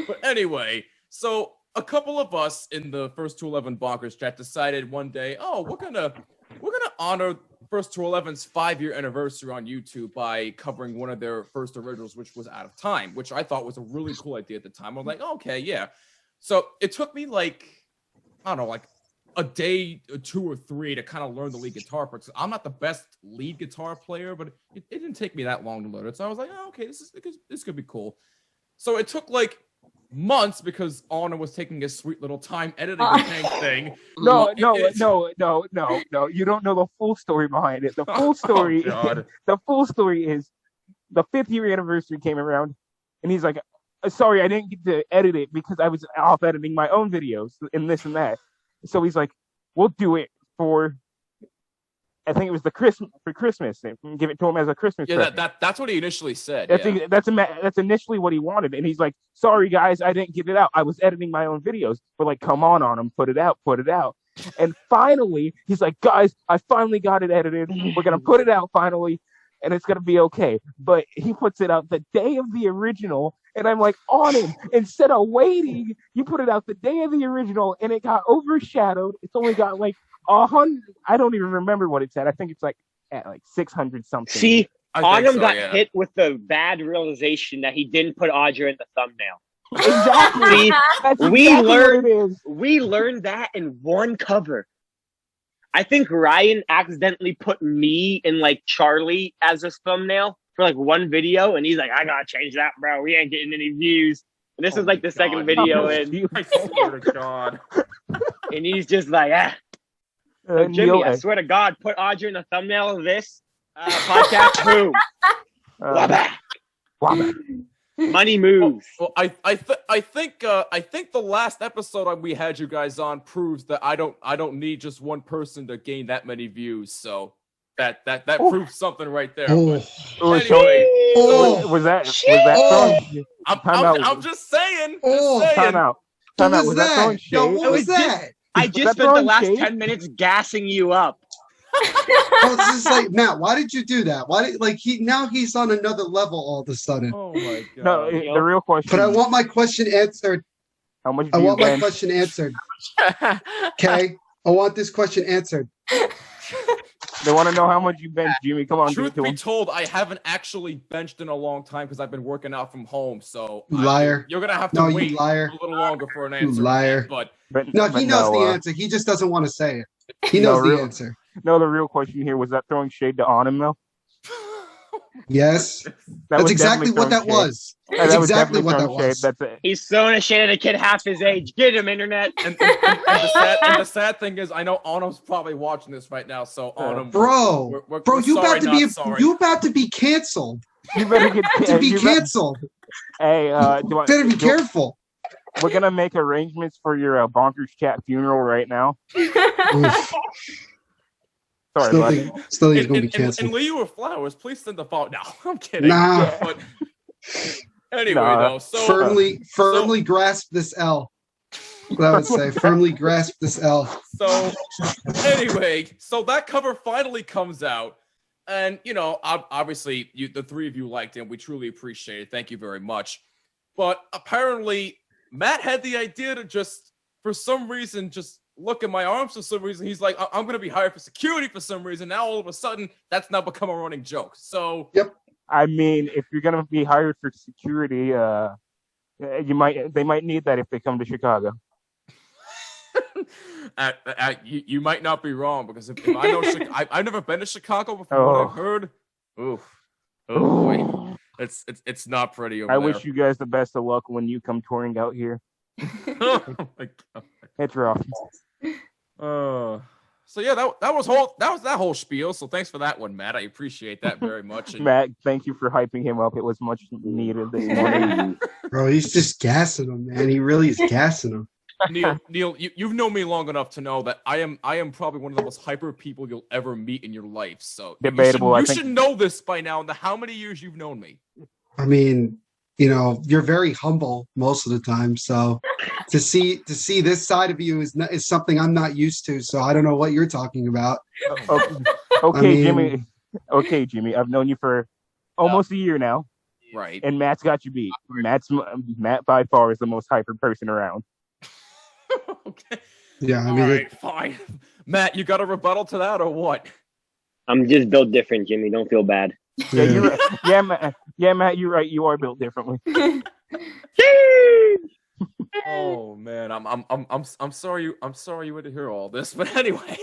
But anyway, so a couple of us in the First 211 Bonkers chat decided one day, oh, we're gonna honor First 211's 5-year anniversary on YouTube by covering one of their first originals, which was Out of Time, which I thought was a really cool idea at the time. I'm like, oh, okay, yeah. So it took me like, I don't know, like a day or 2 or 3 to kind of learn the lead guitar part. I'm not the best lead guitar player, but it didn't take me that long to learn it. So I was like, oh, okay, this could be cool. So it took like months because Anna was taking a sweet little time editing the dang thing. No. It- You don't know the full story behind it. The full story, Oh, God. the full story is the 5th year anniversary came around, and he's like, "Sorry, I didn't get to edit it because I was off editing my own videos and this and that." So he's like, "We'll do it for." I think it was for Christmas. And give it to him as a Christmas Yeah, present. that's what he initially said. That's initially what he wanted, and he's like, "Sorry guys, I didn't get it out. I was editing my own videos." We're like, "Come on him, put it out." And finally, he's like, "Guys, I finally got it edited. We're gonna put it out finally, and it's gonna be okay." But he puts it out the day of the original, and I'm like, on him. Instead of waiting, you put it out the day of the original, and it got overshadowed. It's only got like 100. I don't even remember what it said. I think it's like at like 600 something. See, I think Autumn so, got yeah. hit with the bad realization that he didn't put Audra in the thumbnail. Exactly. See, That's we exactly learned- what it is. we learned that in one cover. I think Ryan accidentally put me and like Charlie as his thumbnail for like one video, and he's like, "I gotta change that, bro. We ain't getting any views." And this Oh is like my the second God. video in, I swear to God. and he's just like, Jimmy, Neil, I swear to God, put Audra in the thumbnail of this podcast. Boom. Wabba. Wabba. Money moves. Well, I think the last episode we had you guys on proves that I don't need just one person to gain that many views. So that proves something right there. Oh. But anyway, Oh. Was that Oh. song? I'm just saying. Oh. Just saying. Time out. What was Was that that? throwing Yo, shade? what was It was that? I Was just that spent the throwing last shade? 10 minutes gassing you up. Oh, this is like Matt. Why did you do that? Why did he's on another level all of a sudden? Oh my god. No, the real question. But I want my question answered. How much? I want my question answered. Okay, I want this question answered. They want to know how much you bench, Jimmy. Come on, Truth give it to be him. told, I haven't actually benched in a long time because I've been working out from home. So Liar. You're gonna have to wait you liar. a little longer for an You answer. liar. But No, he knows the answer. He just doesn't want to say it. He knows the answer. No, the real question here was that throwing shade to Arnim though. Yes, that's exactly what that was. That's exactly what that was. That's it. He's throwing a shade at a kid half his age. Get him, internet. And the sad thing is, I know Arnim's probably watching this right now. So Arnim, bro, you sorry, about to be canceled. You better get canceled. Hey, better be careful. We're gonna make arrangements for your bonkers cat funeral right now. Sorry, still he's gonna be canceled. And Leo or Flowers, please send the phone. No, I'm kidding. Nah. But anyway, though, so firmly grasp this L. What I would say, firmly grasp this L. So anyway, so that cover finally comes out, and obviously, the three of you liked it, and we truly appreciate it. Thank you very much. But apparently, Matt had the idea to just, for some reason, just look at my arms for some reason. He's like, I'm going to be hired for security for some reason. Now, all of a sudden, that's now become a running joke. So, yep. I mean, if you're going to be hired for security, they might need that if they come to Chicago. You might not be wrong, because if I know, I've never been to Chicago before. What I've heard, oh boy, it's not pretty over I there. wish you guys the best of luck when you come touring out here. Oh my god, it's rough. So yeah, that was that whole spiel. So thanks for that one, Matt. I appreciate that very much. And Matt, thank you for hyping him up. It was much needed this morning. Bro, he's just gassing him, man. He really is gassing him. Neil, you've known me long enough to know that I am probably one of the most hyper people you'll ever meet in your life. So debatable. You should know this by now. In the how many years you've known me? I mean, you're very humble most of the time. So to see this side of you is something I'm not used to. So I don't know what you're talking about. Okay, Jimmy. Okay, Jimmy. I've known you for almost a year now. Right. And Matt's got you beat. Matt by far is the most hyper person around. Okay. Yeah, I all mean, right, fine. Matt, you got a rebuttal to that or what? I'm just built different, Jimmy. Don't feel bad. Yeah, you're right. Yeah, Matt, you're right. You are built differently. Oh man, I'm sorry you had to hear all this, but anyway.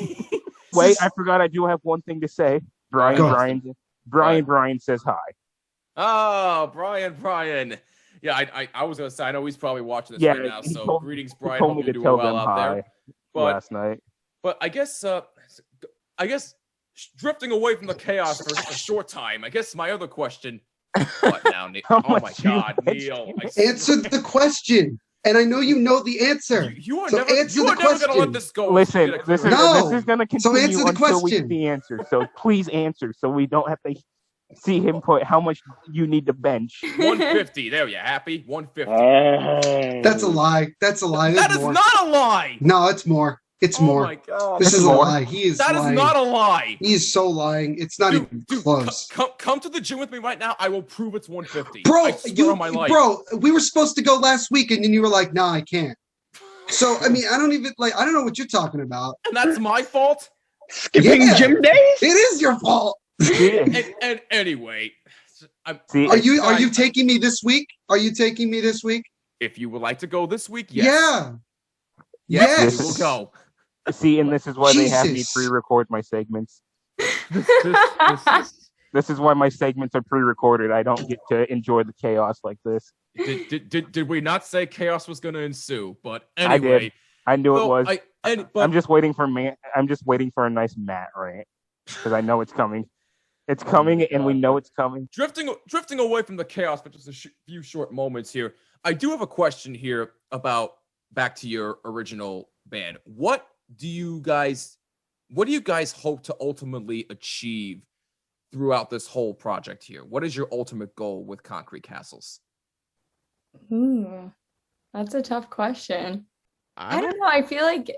Wait, I forgot. I do have one thing to say. Brian says hi. Oh, Brian. Yeah, I was gonna say, I know he's probably watching this right now. So greetings, Brian. Hope you're doing well out there. Last night. But I guess drifting away from the chaos for just a short time. I guess my other question. What now, Neil? Oh my God, Neil! Answer the question, and I know you know the answer. You are so never gonna let this go. Listen, this is gonna continue so until we get the answer. So please answer, so we don't have to see him put how much you need to bench. 150. There, you happy? 150. That's a lie. That's a lie. That is not a lie. No, it's more. It's more. Oh my God. This is a lie. He is That lying. is not a lie. He is so lying. It's not even close. Come to the gym with me right now. I will prove it's 150. Bro, I swear on my life. We were supposed to go last week, and then you were like, "Nah, I can't." So I mean, I don't know what you're talking about. And that's my fault. Skipping gym days? It is your fault. and anyway, are you taking me this week? Are you taking me this week? If you would like to go this week, yes. Yeah. Yes. We'll go. See, and this is why they have me pre-record my segments. This is why my segments are pre-recorded. I don't get to enjoy the chaos like this. Did we not say chaos was going to ensue? But anyway, I did. I knew it was. But I'm just waiting for a nice Matt rant because I know it's coming. It's coming, and we know it's coming. Drifting away from the chaos, but just a few short moments here. I do have a question here about back to your original band. What do you guys hope to ultimately achieve throughout this whole project here? What is your ultimate goal with Concrete Castles? That's a tough question. I don't know. I feel like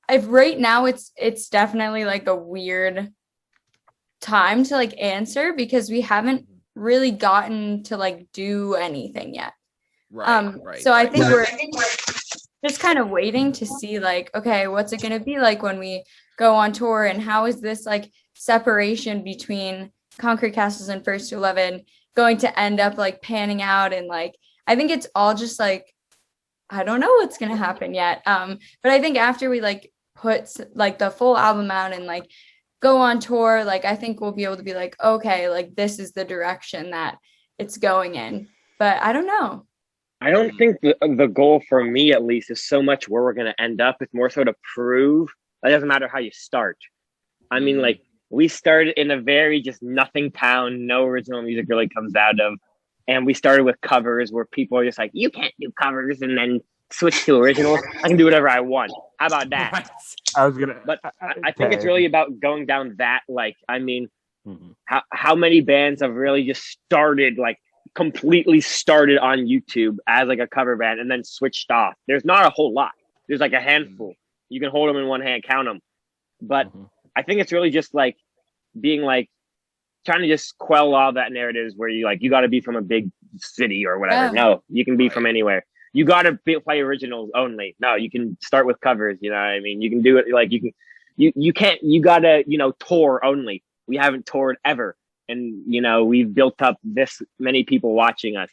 if right now it's definitely like a weird time to like answer because we haven't really gotten to like do anything yet. Right. So I think Yeah. we're just kind of waiting to see like, okay, what's it going to be like when we go on tour, and how is this like separation between Concrete Castles and First to 11 going to end up like panning out? And like, I think it's all just like, I don't know what's going to happen yet. But I think after we like put like the full album out and like go on tour, like I think we'll be able to be like, okay, like this is the direction that it's going in. But I don't know. I don't think the goal for me, at least, is so much where we're going to end up. It's more so to prove it doesn't matter how you start. I mean, like, we started in a very just nothing town, no original music really comes out of. And we started with covers where people are just like, you can't do covers, and then switch to originals. I can do whatever I want. How about that? Right. I was gonna, But I think it's really about going down that, like, I mean, how many bands have really just started, like, completely started on YouTube as like a cover band and then switched off? There's not a whole lot. There's like a handful. You can hold them in one hand, count them. But I think it's really just like being like trying to just quell all that narratives where you like you got to be from a big city or whatever. Yeah. No, you can be from anywhere. You got to play originals only. No, you can start with covers. You know what I mean? You can do it like you can't. You gotta tour only. We haven't toured ever. And, we've built up this many people watching us.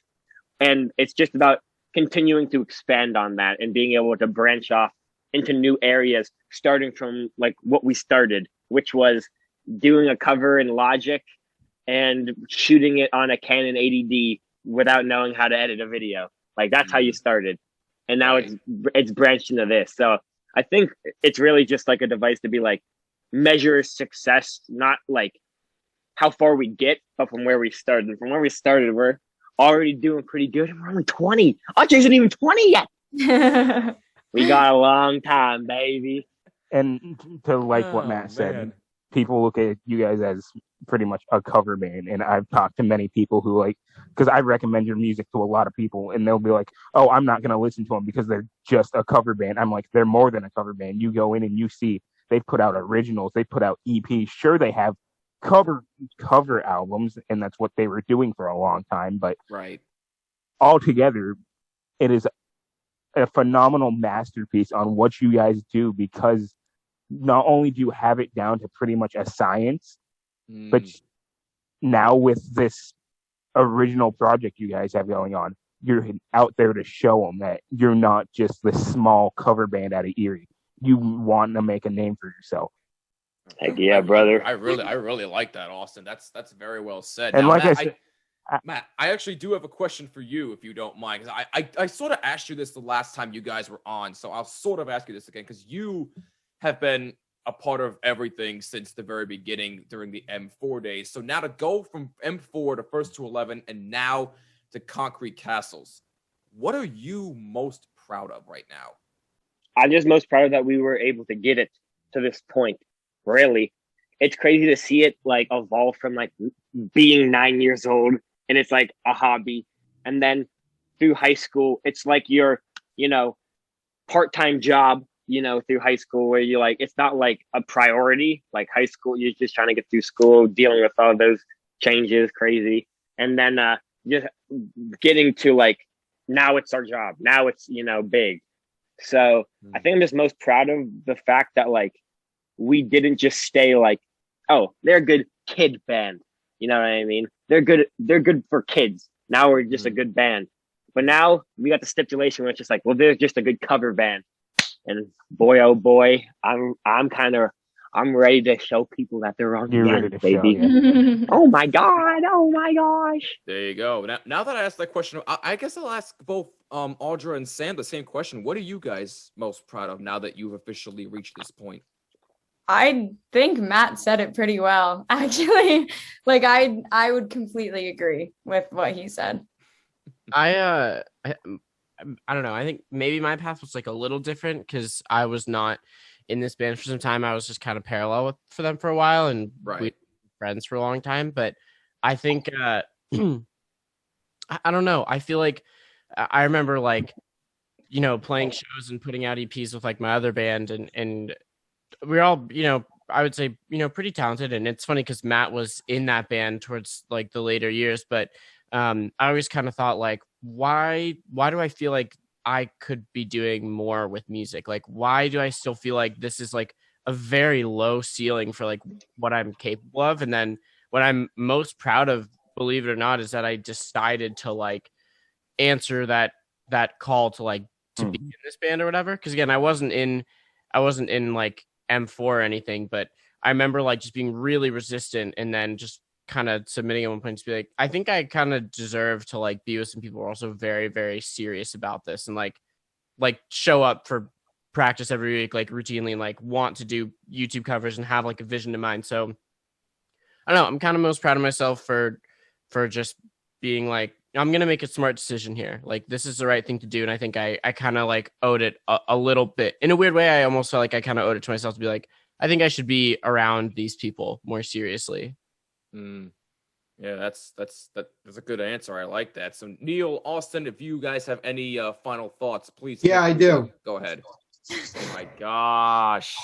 And it's just about continuing to expand on that and being able to branch off into new areas, starting from like what we started, which was doing a cover in Logic and shooting it on a Canon 80D without knowing how to edit a video. Like that's how you started. And now it's branched into this. So I think it's really just like a device to be like, measure success, not like how far we get, but from where we started. And from where we started, we're already doing pretty good. And we're only 20. Archie isn't even 20 yet. We got a long time, baby. And to like what Matt said, people look at you guys as pretty much a cover band. And I've talked to many people who like, because I recommend your music to a lot of people, and they'll be like, oh, I'm not going to listen to them because they're just a cover band. I'm like, they're more than a cover band. You go in and you see they've put out originals, they put out EPs. Sure, they have cover albums, and that's what they were doing for a long time, but altogether it is a phenomenal masterpiece on what you guys do, because not only do you have it down to pretty much a science, but now with this original project you guys have going on, you're out there to show them that you're not just this small cover band out of Erie. You want to make a name for yourself. Heck yeah, brother. I really like that, Austin. That's very well said. And now, like Matt, I said, Matt, I actually do have a question for you, if you don't mind, because I sort of asked you this the last time you guys were on, so I'll sort of ask you this again, because you have been a part of everything since the very beginning during the M4 days. So now to go from M4 to First to 11 and now to Concrete Castles, what are you most proud of right now? I'm just most proud that we were able to get it to this point. Really, it's crazy to see it like evolve from like being 9 years old and it's like a hobby, and then through high school it's like your part-time job through high school, where you like it's not like a priority. Like high school, you're just trying to get through school, dealing with all those changes, crazy, and then just getting to like now it's our job, now it's big. So I think I'm just most proud of the fact that like we didn't just stay like, oh, they're a good kid band. You know what I mean? They're good for kids. Now we're just a good band. But now we got the stipulation where it's just like, well, they're just a good cover band. And boy, oh boy, I'm ready to show people that they're wrong. You're ready to baby. show, yeah. Oh my God. Oh my gosh. There you go. Now that I asked that question, I guess I'll ask both Audra and Sam the same question. What are you guys most proud of now that you've officially reached this point? I think Matt said it pretty well, actually. Like I would completely agree with what he said. I don't know. I think maybe my path was like a little different because I was not in this band for some time. I was just kind of parallel for them for a while, and we were friends for a long time. But I think I don't know. I feel like I remember like playing shows and putting out EPs with like my other band, and we're all, I would say, pretty talented. And it's funny because Matt was in that band towards like the later years, but I always kind of thought like, why do I feel like I could be doing more with music? Like, why do I still feel like this is like a very low ceiling for like what I'm capable of? And then what I'm most proud of, believe it or not, is that I decided to like answer that call to like to be in this band or whatever. Because again, I wasn't in like M4 or anything, but I remember like just being really resistant and then just kind of submitting at one point to be like, I think I kind of deserve to like be with some people who are also very, very serious about this and like show up for practice every week, like routinely, and like want to do YouTube covers and have like a vision in mind. So I don't know, I'm kind of most proud of myself for just being like, I'm going to make a smart decision here. Like, this is the right thing to do. And I think I kind of like owed it a little bit. In a weird way, I almost felt like I kind of owed it to myself to be like, I think I should be around these people more seriously. Yeah, that's a good answer. I like that. So Neil, Austin, if you guys have any final thoughts, please. Yeah, I do. Go ahead. Oh my gosh.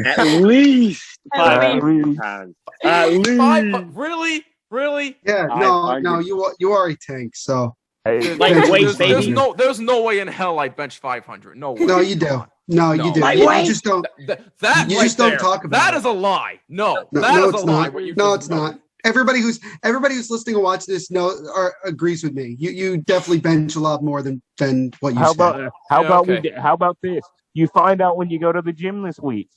At least At 500 pounds. At least. Really? Yeah, no, you are a tank. So Like, wait, baby. There's no way in hell I bench 500. No way. no, you do. No, you do. Like, You wait. just don't. That You right just don't there, talk about that it. is a lie. No, No, that no, is it's a lie. not. What you No, just- it's not. Everybody who's listening and watching this agrees with me. You definitely bench a lot more than what you How said. How about this? You find out when you go to the gym this week.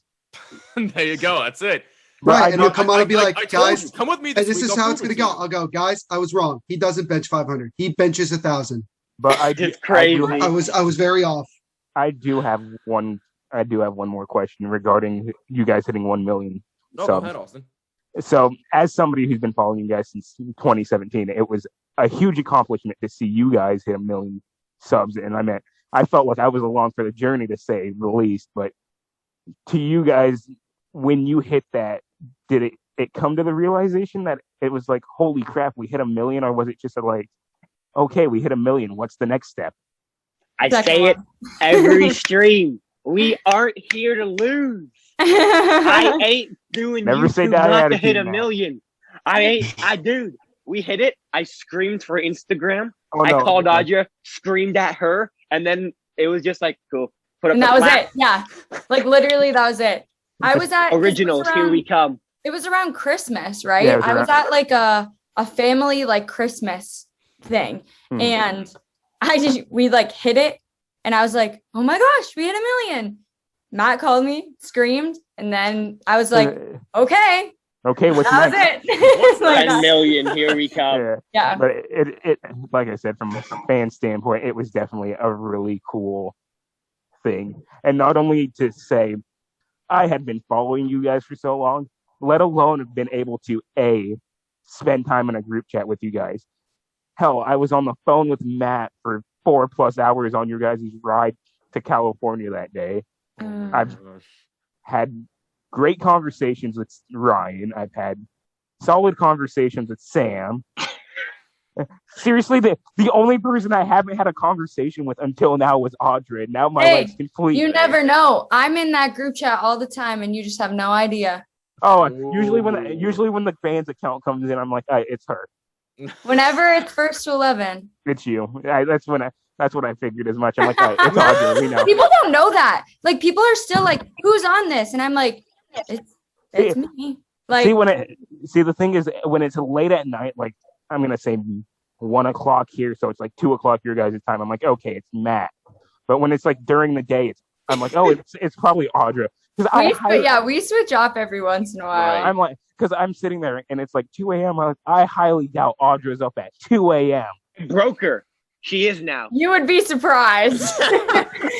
There you go. That's it. Right, and he'll come on and be like, I told guys, you, come with me. and this week, is I'll how prove it's going it to go. you. I'll go, guys, I was wrong. He doesn't bench 500. He benches 1,000. But It's crazy. I was very off. I do have one more question regarding you guys hitting 1 million No, go subs. ahead, Austin. So, as somebody who's been following you guys since 2017, it was a huge accomplishment to see you guys hit 1 million subs. And I felt like I was along for the journey, to say the least. But to you guys, when you hit that, did it come to the realization that it was like, holy crap, we hit 1 million? Or was it just like, okay, we hit 1 million, what's the next step? I say it every stream. We aren't here to lose. I ain't doing Never say YouTube that not to attitude, hit 1 man. million. Dude, we hit it. I screamed for Instagram. Oh, I no, called okay. Audra, screamed at her, and then it was just like, cool. Put up And a that was clap. it. Yeah. Like literally that was it. I was at Originals, here we come. It was around Christmas, right? Yeah, it was I was at like a family like Christmas thing. And we like hit it and I was like, oh my gosh, we hit 1 million. Matt called me, screamed, and then I was like, okay, what's that was next? it. Like 10 million, here we come. Yeah. Yeah. But it like I said, from a fan standpoint, it was definitely a really cool thing. And not only to say I had been following you guys for so long, let alone have been able to spend time in a group chat with you guys. Hell, I was on the phone with Matt for 4+ hours on your guys' ride to California that day. I've had great conversations with Ryan. I've had solid conversations with Sam. Seriously, the only person I haven't had a conversation with until now was Audra. Now my life's complete. You never know. I'm in that group chat all the time, and you just have no idea. Oh, usually when the fans account comes in, I'm like, it's her. Whenever it's first to 11, it's you. That's what I figured as much. I'm like, it's Audra. We know. People don't know that. Like people are still like, who's on this? And I'm like, it's me. Like, the thing is, when it's late at night, like I'm gonna say 1 o'clock here, so it's like 2 o'clock your guys' time. I'm like, okay, it's Matt. But when it's like during the day, I'm like, oh, it's probably Audra. We switch off every once in a while. I'm like, because I'm sitting there and it's like 2 a.m. I highly doubt Audra's up at 2 a.m. Broker. She is now. You would be surprised.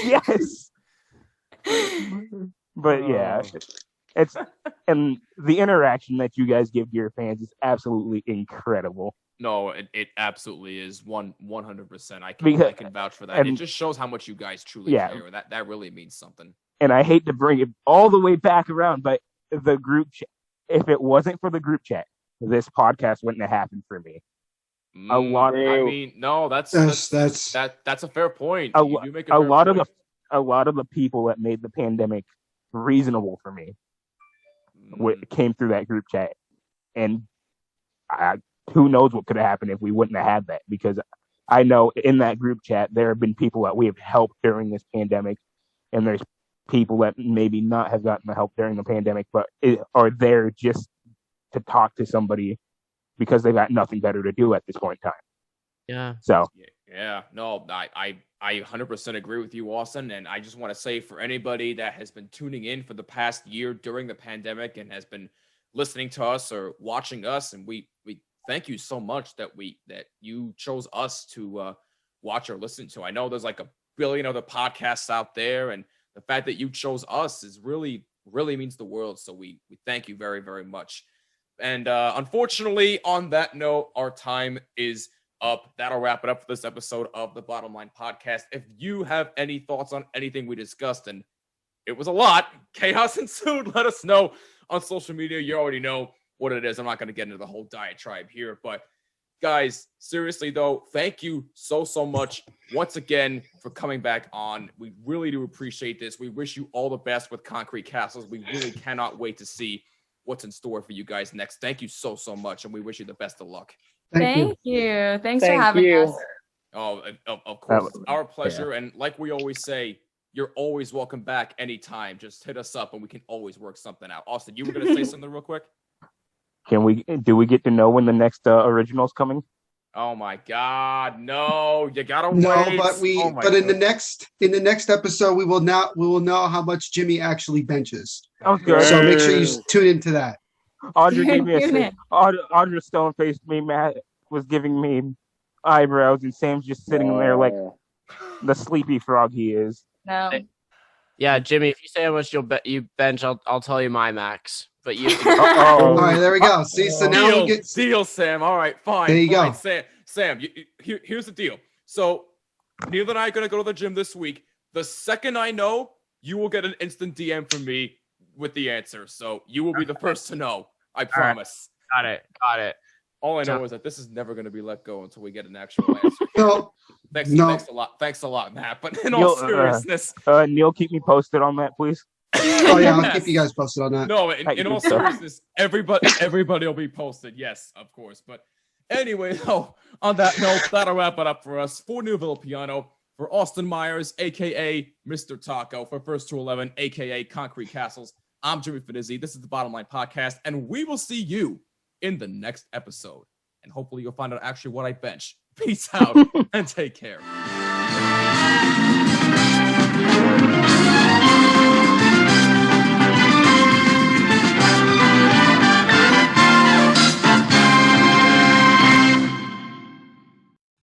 Yes. But yeah, and the interaction that you guys give to your fans is absolutely incredible. No, it absolutely is 100%. I can vouch for that. And, it just shows how much you guys truly care. That really means something. And I hate to bring it all the way back around, but the group chat, if it wasn't for the group chat, this podcast wouldn't have happened for me. A lot. I mean, no, that's a fair point. A lot of the people that made the pandemic reasonable for me. What came through that group chat, and who knows what could have happened if we wouldn't have had that, because I know in that group chat there have been people that we have helped during this pandemic, and there's people that maybe not have gotten the help during the pandemic, but are there just to talk to somebody because they've got nothing better to do at this point in time. Yeah. So no, I 100% agree with you, Austin. And I just want to say, for anybody that has been tuning in for the past year during the pandemic and has been listening to us or watching us, and we thank you so much that you chose us to watch or listen to. I know there's like a billion other podcasts out there, and the fact that you chose us is really means the world. So we thank you very, very much. And unfortunately, on that note, our time is up. That'll wrap it up for this episode of the Bottom Line Podcast. If you have any thoughts on anything we discussed, and it was a lot, chaos ensued, let us know on social media. You already know what it is. I'm not going to get into the whole diatribe here, but guys, seriously though, thank you so much once again for coming back on. We really do appreciate this. We wish you all the best with Concrete Castles. We really cannot wait to see what's in store for you guys next. Thank you so much, and we wish you the best of luck. Thank you. Thanks for having us. Oh, of course, it's our pleasure. Yeah. And like we always say, you're always welcome back anytime. Just hit us up and we can always work something out. Austin, you were going to say something real quick? Do we get to know when the next original's coming? Oh my God, no! You gotta wait. No, but in the next episode, we will know how much Jimmy actually benches. Okay. So make sure you tune into that. Audra gave me Audra stone-faced me. Matt was giving me eyebrows, and Sam's just sitting there like the sleepy frog he is. No. Yeah, Jimmy, if you say how much you bench, I'll tell you my max. But you. All right, there we go. See, so now we get deal, Sam. All right, fine. There you go, Sam. Here's the deal. So Neil and I are gonna go to the gym this week. The second I know, you will get an instant DM from me with the answer. So you will be the first to know. I promise. Right. Got it. All I know is that this is never going to be let go until we get an actual answer. Thanks a lot, Matt. But in all seriousness, Neil, keep me posted on that, please. Oh yeah, I'll keep you guys posted on that. No, in all seriousness, everybody will be posted. Yes, of course. But anyway, though, on that note, that'll wrap it up for us. For New Villapiano, for Austin Myers, aka Mr. Taco, for First to 11, aka Concrete Castles, I'm Jimmy Finizzi. This is the Bottom Line Podcast, and we will see you in the next episode. And hopefully you'll find out actually what I bench. Peace out and take care.